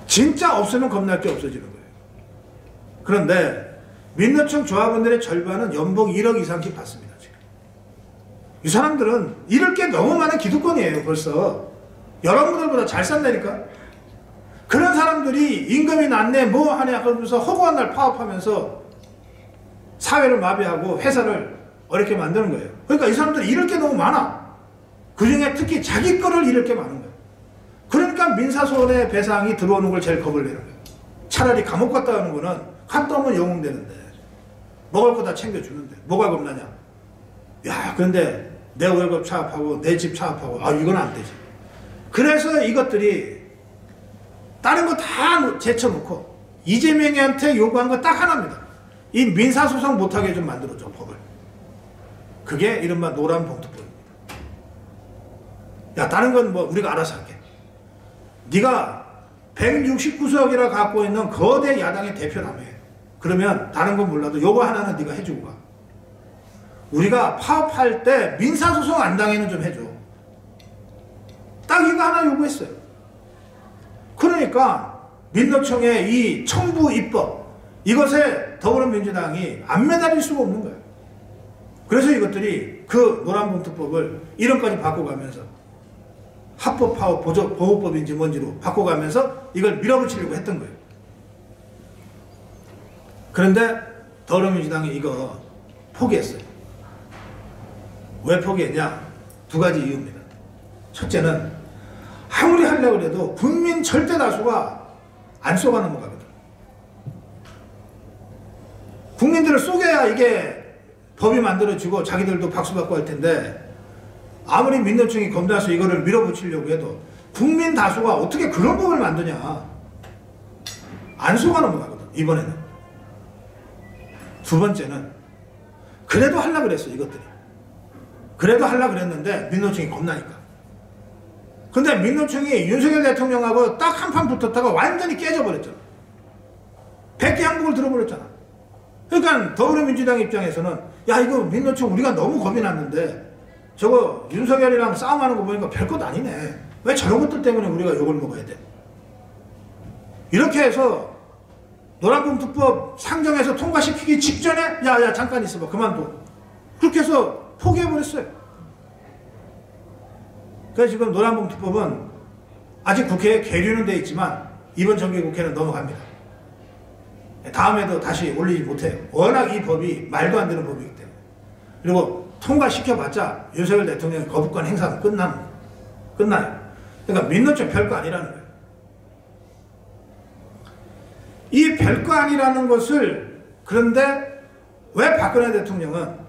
진짜 없으면 겁날 게 없어지는 거예요. 그런데 민노총 조합원들의 절반은 연봉 1억 이상씩 받습니다. 지금. 이 사람들은 잃을 게 너무 많은 기득권이에요. 벌써. 여러분들보다 잘 산다니까. 그런 사람들이 임금이 낮네 뭐 하냐 그러면서 허구한 날 파업하면서 사회를 마비하고 회사를 어렵게 만드는 거예요. 그러니까 이 사람들이 잃을 게 너무 많아. 그중에 특히 자기 거를 잃을 게 많은 거예요. 그러니까 민사손해배상이 들어오는 걸 제일 겁을 내는 거예요. 차라리 감옥 갔다 오는 거는 갔다 오면 영웅 되는데 먹을 거 다 챙겨주는데 뭐가 겁나냐. 야 그런데 내 월급 차압하고 내 집 차압하고 이건 안 되지. 그래서 이것들이 다른 거 다 제쳐놓고 이재명이한테 요구한 거 딱 하나입니다. 이 민사소송 못하게 좀 만들어줘 법을. 그게 이른바 노란 봉투법입니다. 야 다른 건 뭐 우리가 알아서 할게. 네가 169석이라 갖고 있는 거대 야당의 대표라며. 그러면 다른 건 몰라도 요거 하나는 네가 해주고 가. 우리가 파업할 때 민사소송 안 당해는 좀 해줘. 딱 이거 하나 요구했어요. 그러니까 민노총의 이 청부 입법, 이것에 더불어민주당이 안 매달릴 수가 없는 거예요. 그래서 이것들이 그 노란봉투법을 이름까지 바꿔가면서 합법 파업 보호법인지 뭔지로 바꿔가면서 이걸 밀어붙이려고 했던 거예요. 그런데 더불어민주당이 이거 포기했어요. 왜 포기했냐? 두 가지 이유입니다. 첫째는 아무리 하려고 해도 국민 절대 다수가 안 쏘가 넘어가거든. 국민들을 쏘겨야 이게 법이 만들어지고 자기들도 박수받고 할 텐데, 아무리 민노총이 겁나서 이거를 밀어붙이려고 해도 국민 다수가 어떻게 그런 법을 만드냐. 안 쏘가 넘어가거든, 이번에는. 두 번째는 그래도 하려고 그랬어, 이것들이. 그래도 하려고 그랬는데 민노총이 겁나니까. 근데 민노총이 윤석열 대통령하고 딱 한 판 붙었다가 완전히 깨져버렸잖아. 백기 항복을 들어버렸잖아. 그러니까 더불어민주당 입장에서는 야, 이거 민노총 우리가 너무 겁이 났는데 저거 윤석열이랑 싸움하는 거 보니까 별것 아니네. 왜 저런 것들 때문에 우리가 욕을 먹어야 돼? 이렇게 해서 노란봉투법 상정해서 통과시키기 직전에 야 잠깐 있어봐, 그만둬. 그렇게 해서 포기해버렸어요. 그래서 지금 노란봉투법은 아직 국회에 계류는 돼 있지만 이번 정기국회는 넘어갑니다. 다음에도 다시 올리지 못해요. 워낙 이 법이 말도 안 되는 법이기 때문에. 그리고 통과시켜봤자 윤석열 대통령의 거부권 행사는 끝나요. 그러니까 민노총 별거 아니라는 거예요. 이 별거 아니라는 것을, 그런데 왜 박근혜 대통령은,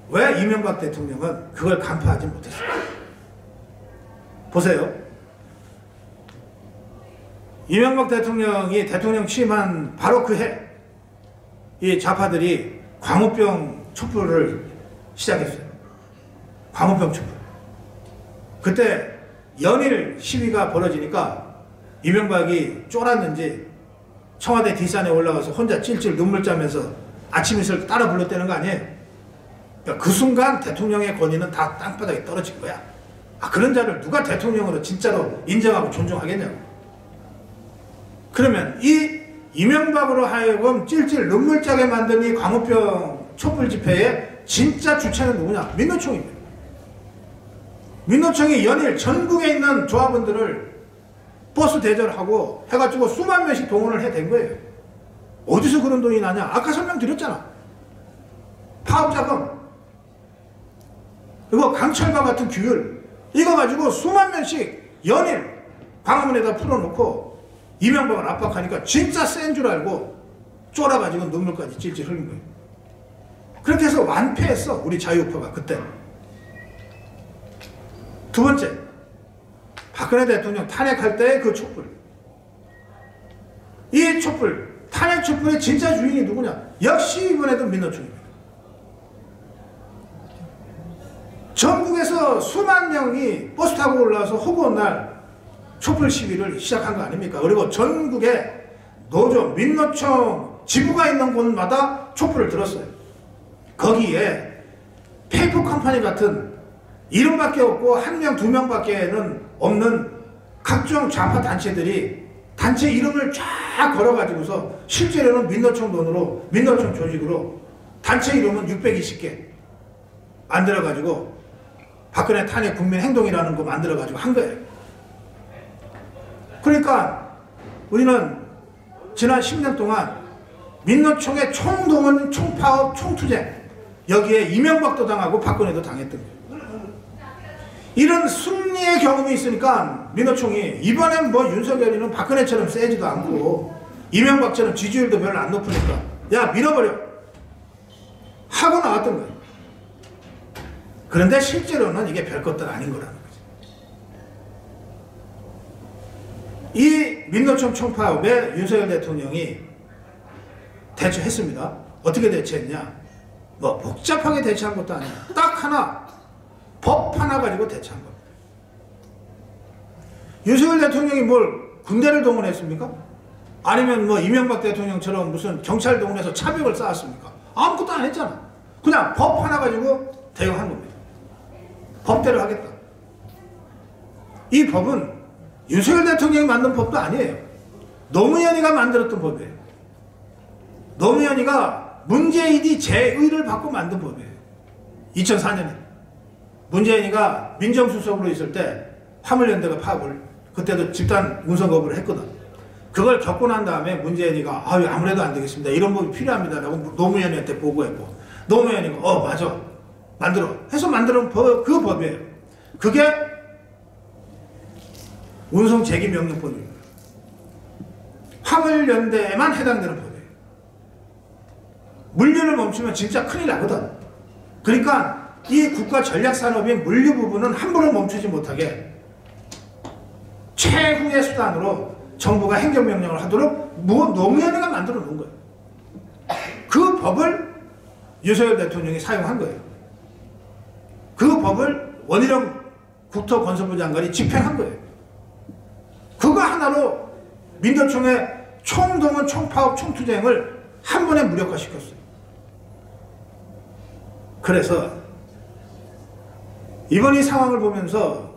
왜 이명박 대통령은 그걸 간파하지 못했어요? 보세요. 이명박 대통령이 대통령 취임한 바로 그 해, 이 좌파들이 광우병 촛불을 시작했어요. 광우병 촛불. 그때 연일 시위가 벌어지니까 이명박이 쫄았는지 청와대 뒷산에 올라가서 혼자 찔찔 눈물 짜면서 아침 이슬 따라 불렀다는 거 아니에요? 그러니까 그 순간 대통령의 권위는 다 땅바닥에 떨어진 거야. 그런 자를 누가 대통령으로 진짜로 인정하고 존중하겠냐고. 그러면 이 이명박으로 하여금 찔찔 눈물 짜게 만든 이 광우병 촛불 집회의 진짜 주체는 누구냐? 민노총입니다. 민노총이 연일 전국에 있는 조합원들을 버스 대절하고 해가지고 수만 명씩 동원을 해댄 거예요. 어디서 그런 돈이 나냐? 아까 설명드렸잖아. 파업자금, 그리고 강철과 같은 규율, 이거 가지고 수만 명씩 연일 광화문에다 풀어놓고 이명박을 압박하니까 진짜 센 줄 알고 쫄아가지고 눈물까지 찔찔 흘린 거예요. 그렇게 해서 완패했어, 우리 자유우파가 그때. 두 번째, 박근혜 대통령 탄핵할 때의 그 촛불. 이 촛불, 탄핵 촛불의 진짜 주인이 누구냐? 역시 이번에도 민노총입니다. 전국에서 수만 명이 버스 타고 올라와서 허구한 날 촛불 시위를 시작한 거 아닙니까? 그리고 전국에 노조, 민노총 지부가 있는 곳마다 촛불을 들었어요. 거기에 페이퍼 컴퍼니 같은 이름밖에 없고 한 명, 두 명밖에는 없는 각종 좌파 단체들이 단체 이름을 쫙 걸어가지고서 실제로는 민노총 돈으로, 민노총 조직으로 단체 이름은 620개 만들어가지고 박근혜 탄핵 국민행동이라는 거 만들어가지고 한 거예요. 그러니까 우리는 지난 10년 동안 민노총의 총동원, 총파업, 총투쟁, 여기에 이명박도 당하고 박근혜도 당했던 거예요. 이런 승리의 경험이 있으니까 민노총이 이번엔 뭐 윤석열이는 박근혜처럼 세지도 않고 이명박처럼 지지율도 별로 안 높으니까 야, 밀어버려 하고 나왔던 거예요. 그런데 실제로는 이게 별것들 아닌 거라는 거죠. 이 민노총 총파업에 윤석열 대통령이 대처했습니다. 어떻게 대처했냐? 뭐 복잡하게 대처한 것도 아니야. 딱 하나, 법 하나 가지고 대처한 겁니다. 윤석열 대통령이 뭘 군대를 동원했습니까? 아니면 뭐 이명박 대통령처럼 무슨 경찰 동원해서 차벽을 쌓았습니까? 아무것도 안 했잖아. 그냥 법 하나 가지고 대응한 겁니다. 법대로 하겠다. 이 법은 윤석열 대통령이 만든 법도 아니에요. 노무현이가 만들었던 법이에요. 노무현이가 문재인이 제의를 받고 만든 법이에요. 2004년에 문재인이가 민정수석으로 있을 때 화물연대가 파업을, 그때도 집단 운송 거부를 했거든. 그걸 겪고 난 다음에 문재인이가 아무래도 안 되겠습니다, 이런 법이 필요합니다라고 노무현이한테 보고했고, 노무현이가 맞아 만들어 해서 만들어 그 법이에요. 그게 운송 제기 명령법입니다. 화물연대에만 해당되는 법이에요. 물류를 멈추면 진짜 큰일 나거든. 그러니까 이 국가 전략산업의 물류 부분은 함부로 멈추지 못하게 최후의 수단으로 정부가 행정명령을 하도록 노무현이가 만들어 놓은 거예요. 그 법을 윤석열 대통령이 사용한 거예요. 그 법을 원희룡 국토건설부 장관이 집행한 거예요. 그거 하나로 민노총의 총동원, 총파업, 총투쟁을 한 번에 무력화시켰어요. 그래서 이번 이 상황을 보면서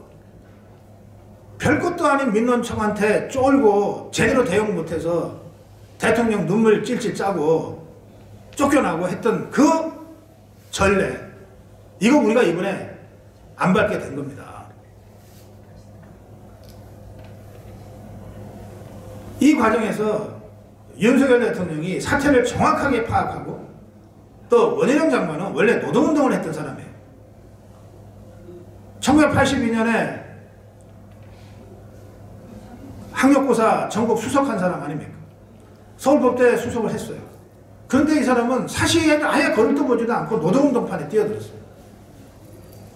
별것도 아닌 민노총한테 쫄고 제대로 대응 못해서 대통령 눈물 찔찔 짜고 쫓겨나고 했던 그 전례, 이거 우리가 이번에 안 밟게 된 겁니다. 이 과정에서 윤석열 대통령이 사태를 정확하게 파악하고, 또 원희룡 장관은 원래 노동운동을 했던 사람이에요. 1982년에 학력고사 전국 수석한 사람 아닙니까? 서울법대 수석을 했어요. 그런데 이 사람은 사실 아예 거리도 보지도 않고 노동운동판에 뛰어들었어요.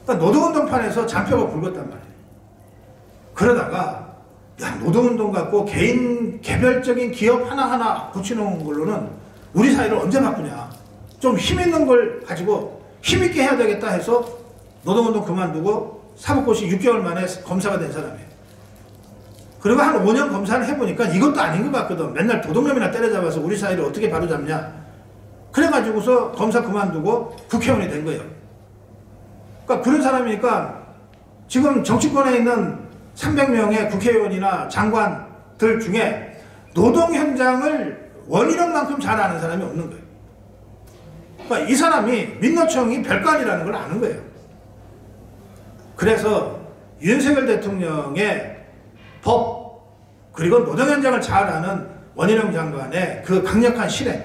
그러니까 노동운동판에서 잔뼈가 굵었단 말이에요. 그러다가 노동운동 갖고 개별적인 기업 하나하나 고치는 걸로는 우리 사회를 언제 바꾸냐, 좀 힘있는 걸 가지고 힘있게 해야 되겠다 해서 노동운동 그만두고 사법고시 6개월 만에 검사가 된 사람이에요. 그리고 한 5년 검사를 해보니까 이것도 아닌 것 같거든. 맨날 도둑놈이나 때려잡아서 우리 사회를 어떻게 바로잡냐. 그래가지고서 검사 그만두고 국회의원이 된 거예요. 그러니까 그런 사람이니까 지금 정치권에 있는 300명의 국회의원이나 장관들 중에 노동 현장을 원희룡만큼 잘 아는 사람이 없는 거예요. 그러니까 이 사람이 민노총이 별거 아니라는 걸 아는 거예요. 그래서 윤석열 대통령의 법, 그리고 노동 현장을 잘 아는 원희룡 장관의 그 강력한 실행,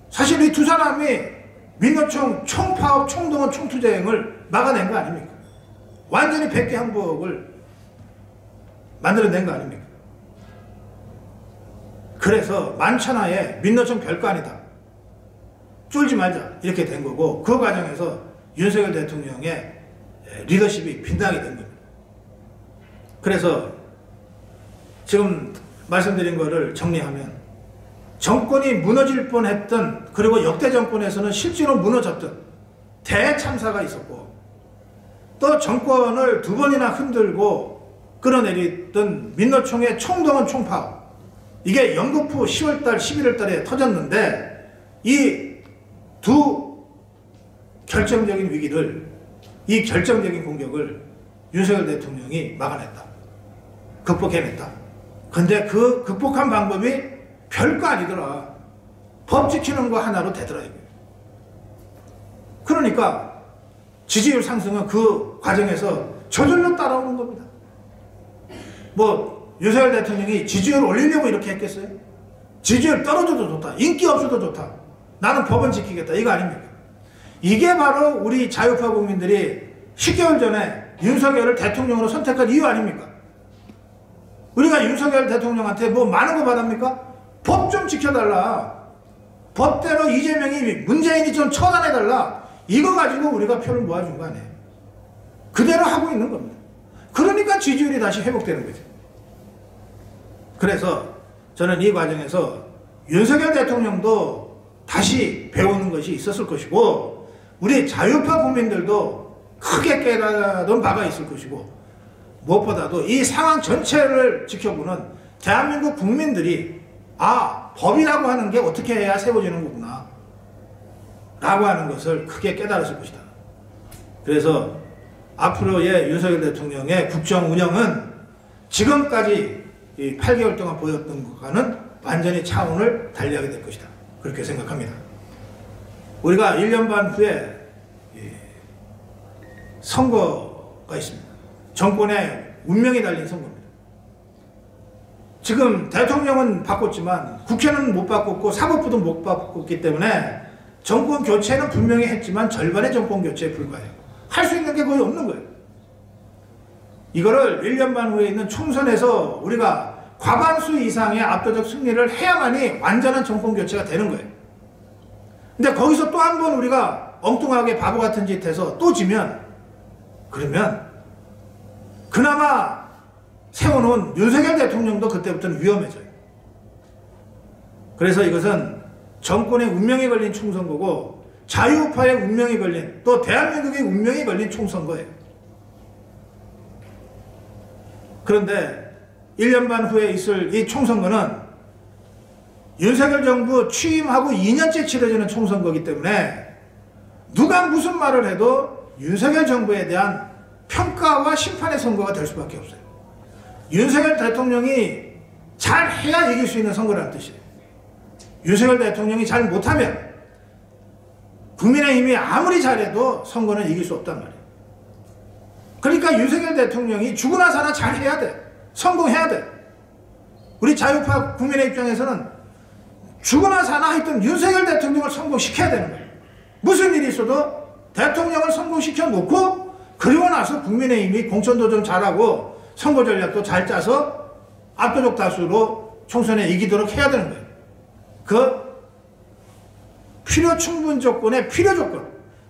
사실 이 두 사람이 민노총 총파업, 총동원, 총투쟁을 막아낸 거 아닙니까? 완전히 백개 항복을 만들어낸 거 아닙니까? 그래서 만천하에 민노총 별거 아니다, 쫄지 말자, 이렇게 된 거고, 그 과정에서 윤석열 대통령의 리더십이 빗나게 된 겁니다. 그래서 지금 말씀드린 거를 정리하면, 정권이 무너질 뻔했던, 그리고 역대 정권에서는 실제로 무너졌던 대참사가 있었고, 또 정권을 두 번이나 흔들고 끌어내렸던 민노총의 총동원 총파업, 이게 연거푸 10월달 11월달에 터졌는데, 이 두 결정적인 위기를, 이 결정적인 공격을 윤석열 대통령이 막아냈다, 극복해냈다. 근데 그 극복한 방법이 별거 아니더라. 법 지키는 거 하나로 되더라. 그러니까 지지율 상승은 그 과정에서 저절로 따라오는 겁니다. 뭐 윤석열 대통령이 지지율 올리려고 이렇게 했겠어요? 지지율 떨어져도 좋다, 인기 없어도 좋다, 나는 법은 지키겠다, 이거 아닙니까? 이게 바로 우리 자유파 국민들이 10개월 전에 윤석열을 대통령으로 선택한 이유 아닙니까? 우리가 윤석열 대통령한테 뭐 많은 거 받습니까? 법 좀 지켜달라, 법대로 이재명이 문재인이 좀 처단해달라, 이거 가지고 우리가 표를 모아준 거 아니에요. 그대로 하고 있는 겁니다. 그러니까 지지율이 다시 회복되는 거죠. 그래서 저는 이 과정에서 윤석열 대통령도 다시 배우는 것이 있었을 것이고, 우리 자유파 국민들도 크게 깨달은 바가 있을 것이고, 무엇보다도 이 상황 전체를 지켜보는 대한민국 국민들이 법이라고 하는 게 어떻게 해야 세워지는 거구나 라고 하는 것을 크게 깨달았을 것이다. 그래서 앞으로의 윤석열 대통령의 국정 운영은 지금까지 이 8개월 동안 보였던 것과는 완전히 차원을 달리하게 될 것이다. 그렇게 생각합니다. 우리가 1년 반 후에 선거가 있습니다. 정권의 운명이 달린 선거입니다. 지금 대통령은 바꿨지만 국회는 못 바꿨고 사법부도 못 바꿨기 때문에 정권 교체는 분명히 했지만 절반의 정권 교체에 불과해요. 할 수 있는 게 거의 없는 거예요. 이거를 1년 반 후에 있는 총선에서 우리가 과반수 이상의 압도적 승리를 해야만이 완전한 정권 교체가 되는 거예요. 근데 거기서 또 한 번 우리가 엉뚱하게 바보 같은 짓 해서 또 지면, 그러면 그나마 세워놓은 윤석열 대통령도 그때부터는 위험해져요. 그래서 이것은 정권의 운명이 걸린 총선거고 자유우파의 운명이 걸린, 또 대한민국의 운명이 걸린 총선거예요. 그런데 1년 반 후에 있을 이 총선거는 윤석열 정부 취임하고 2년째 치러지는 총선거이기 때문에 누가 무슨 말을 해도 윤석열 정부에 대한 평가와 심판의 선거가 될 수밖에 없어요. 윤석열 대통령이 잘해야 이길 수 있는 선거라는 뜻이에요. 윤석열 대통령이 잘 못하면 국민의힘이 아무리 잘해도 선거는 이길 수 없단 말이에요. 그러니까 윤석열 대통령이 죽으나 사나 잘해야 돼. 성공해야 돼. 우리 자유파 국민의 입장에서는 죽으나 사나 하여튼 윤석열 대통령을 성공시켜야 되는 거예요. 무슨 일이 있어도 대통령을 성공시켜 놓고 그리고 나서 국민의힘이 공천도전 잘하고 선거 전략도 잘 짜서 압도적 다수로 총선에 이기도록 해야 되는 거예요. 그 필요 충분 조건의 필요 조건,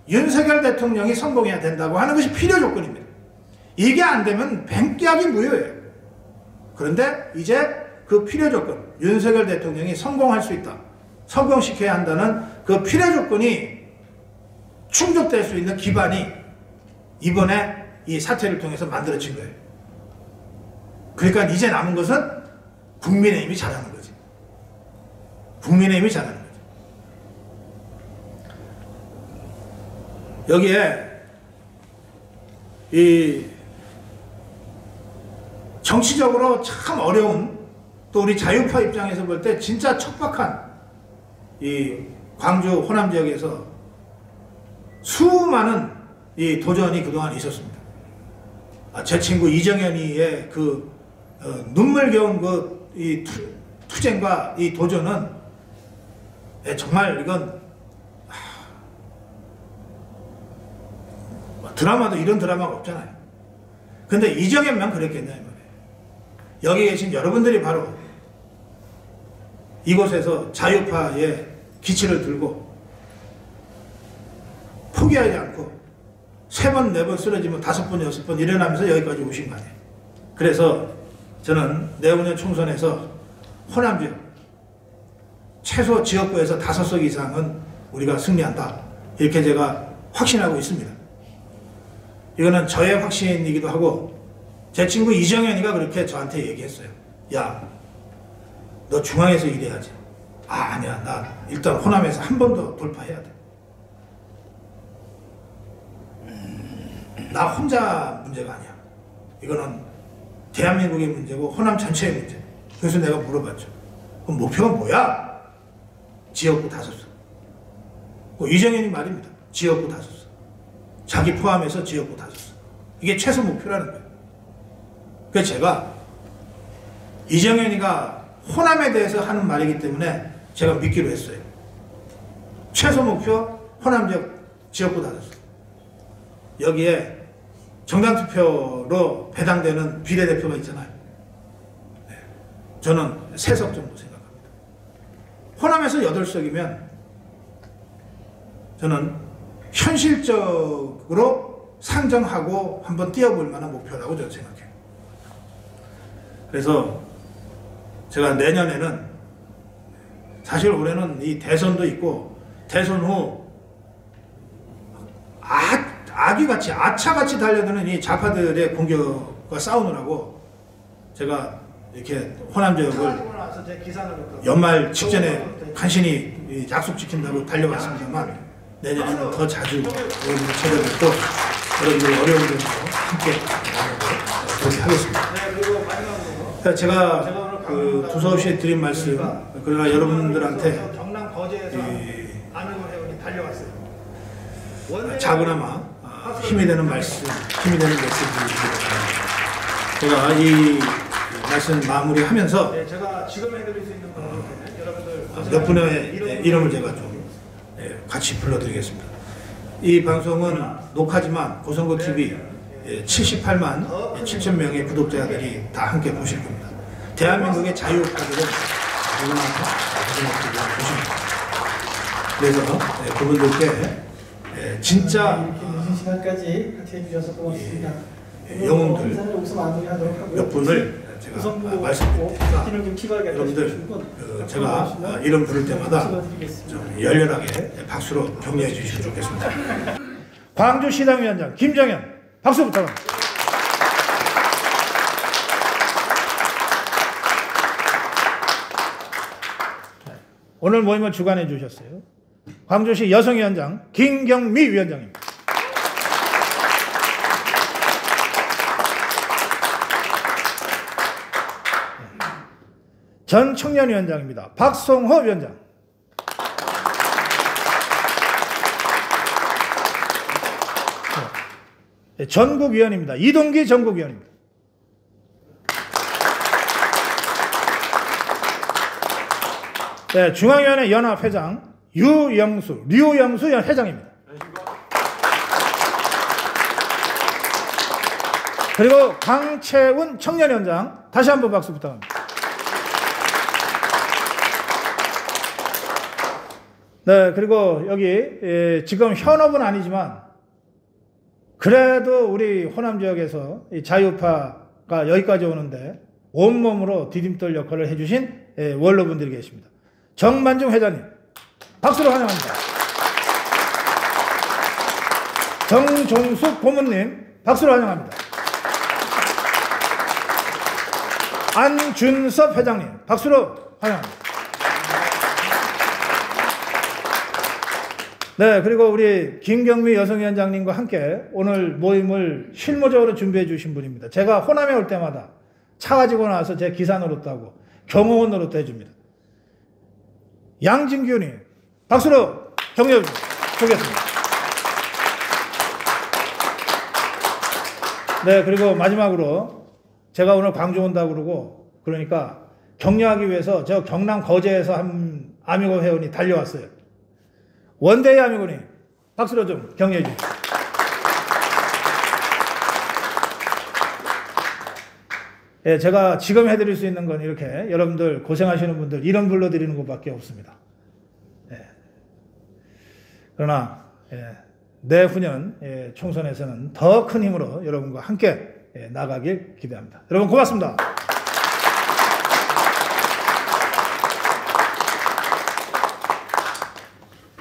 윤석열 대통령이 성공해야 된다고 하는 것이 필요 조건입니다. 이게 안 되면 뱅약이 무효예요. 그런데 이제 그 필요 조건, 윤석열 대통령이 성공할 수 있다, 성공시켜야 한다는 그 필요 조건이 충족될 수 있는 기반이 이번에 이 사태를 통해서 만들어진 거예요. 그러니까 이제 남은 것은 국민의힘이 잘하는 거지. 국민의힘이 잘하는 거지. 여기에 이 정치적으로 참 어려운, 또 우리 자유파 입장에서 볼 때 진짜 척박한 이 광주 호남 지역에서 수많은 이 도전이 그동안 있었습니다. 제 친구 이정현이의 그 눈물겨운 그 이 투쟁과 이 도전은 정말 이건 드라마도 이런 드라마가 없잖아요. 근데 이정현만 그랬겠냐 이 말이에요. 여기 계신 여러분들이 바로 이곳에서 자유파의 기치를 들고 포기하지 않고 3번, 4번 쓰러지면 5번, 6번 일어나면서 여기까지 오신 거 아니에요. 그래서 저는 내후년 총선에서 호남 지역 최소 지역구에서 5석 이상은 우리가 승리한다, 이렇게 제가 확신하고 있습니다. 이거는 저의 확신이기도 하고 제 친구 이정현이가 그렇게 저한테 얘기했어요. 야, 너 중앙에서 일해야지. 아니야, 나 일단 호남에서 한 번 더 돌파해야 돼. 나 혼자 문제가 아니야. 이거는 대한민국의 문제고 호남 전체의 문제. 그래서 내가 물어봤죠. 그럼 목표가 뭐야? 지역구 5석. 이정현이 말입니다. 지역구 5석. 자기 포함해서 지역구 5석. 이게 최소 목표라는 거예요. 그래서 제가 이정현이가 호남에 대해서 하는 말이기 때문에 제가 믿기로 했어요. 최소 목표 호남 지역 지역구 5석. 여기에 정당투표로 배당되는 비례대표가 있잖아요. 네. 저는 3석 정도 생각합니다. 호남에서 8석이면 저는 현실적으로 상정하고 한번 뛰어볼 만한 목표라고 저는 생각해요. 그래서 제가 내년에는 사실 올해는 이 대선도 있고 대선 후 아기같이 아차같이 달려드는 이 좌파들의 공격을 지역과 싸우느라고 제가 이렇게 호남 지역을 연말 직전에 간신히 약속 지킨다고 달려왔습니다만 내년에는 더 자주 여러분들 찾아뵙고 여러분들 어려운 점도 함께 그렇게 하겠습니다. 제가 그 두서없이 드린 말씀, 그러나 여러분들한테 작은아마 힘이 되는 말씀, 힘이 되는 메시지 제가 이 말씀 마무리하면서 제가 지금 해드릴 수 있는 몇 분의 이름을 제가 좀 같이 불러드리겠습니다. 이 방송은 녹화지만 고선거TV 78만 7천 명의 구독자들이 다 함께 보실 겁니다. 대한민국의 자유파들은 누구나 고선거TV를 보십니다. 그래서 그분들께 진짜 늦은 시간까지 같이 해주셔서 고맙습니다. 영웅들 몇 분을 제가 말씀드리니까 여러분들 제가 이름 부를 때마다 좀 열렬하게 박수로 격려해 주시면 좋겠습니다. 광주시당위원장 김정현 박수 부탁합니다. 오늘 모임을 주관해 주셨어요. 광주시 여성위원장 김경미 위원장입니다. 전 청년위원장입니다. 박송호 위원장. 전국위원입니다. 이동기 전국위원입니다. 네, 중앙위원회 연합회장 류영수 회장입니다. 그리고 강채운 청년위원장 다시 한번 박수 부탁합니다. 네, 그리고 여기 지금 현업은 아니지만 그래도 우리 호남 지역에서 이 자유파가 여기까지 오는데 온몸으로 디딤돌 역할을 해주신 원로분들이 계십니다. 정만중 회장님 박수로 환영합니다. 정종숙 고문님 박수로 환영합니다. 안준섭 회장님 박수로 환영합니다. 네, 그리고 우리 김경미 여성위원장님과 함께 오늘 모임을 실무적으로 준비해 주신 분입니다. 제가 호남에 올 때마다 차 가지고 나와서 제 기사 노릇도 하고 경호원 노릇도 해줍니다. 양진규님 박수로 격려해 주겠습니다. 네, 그리고 마지막으로 제가 오늘 광주 온다고 그러고 그러니까 격려하기 위해서 저 경남 거제에서 한 아미고 회원이 달려왔어요. 원대희 아미고님 박수로 좀 격려해 주십시오. 예, 제가 지금 해드릴 수 있는 건 이렇게 여러분들 고생하시는 분들 이름 불러드리는 것밖에 없습니다. 예. 그러나 내후년 총선에서는 더 큰 힘으로 여러분과 함께 나가길 기대합니다. 여러분 고맙습니다.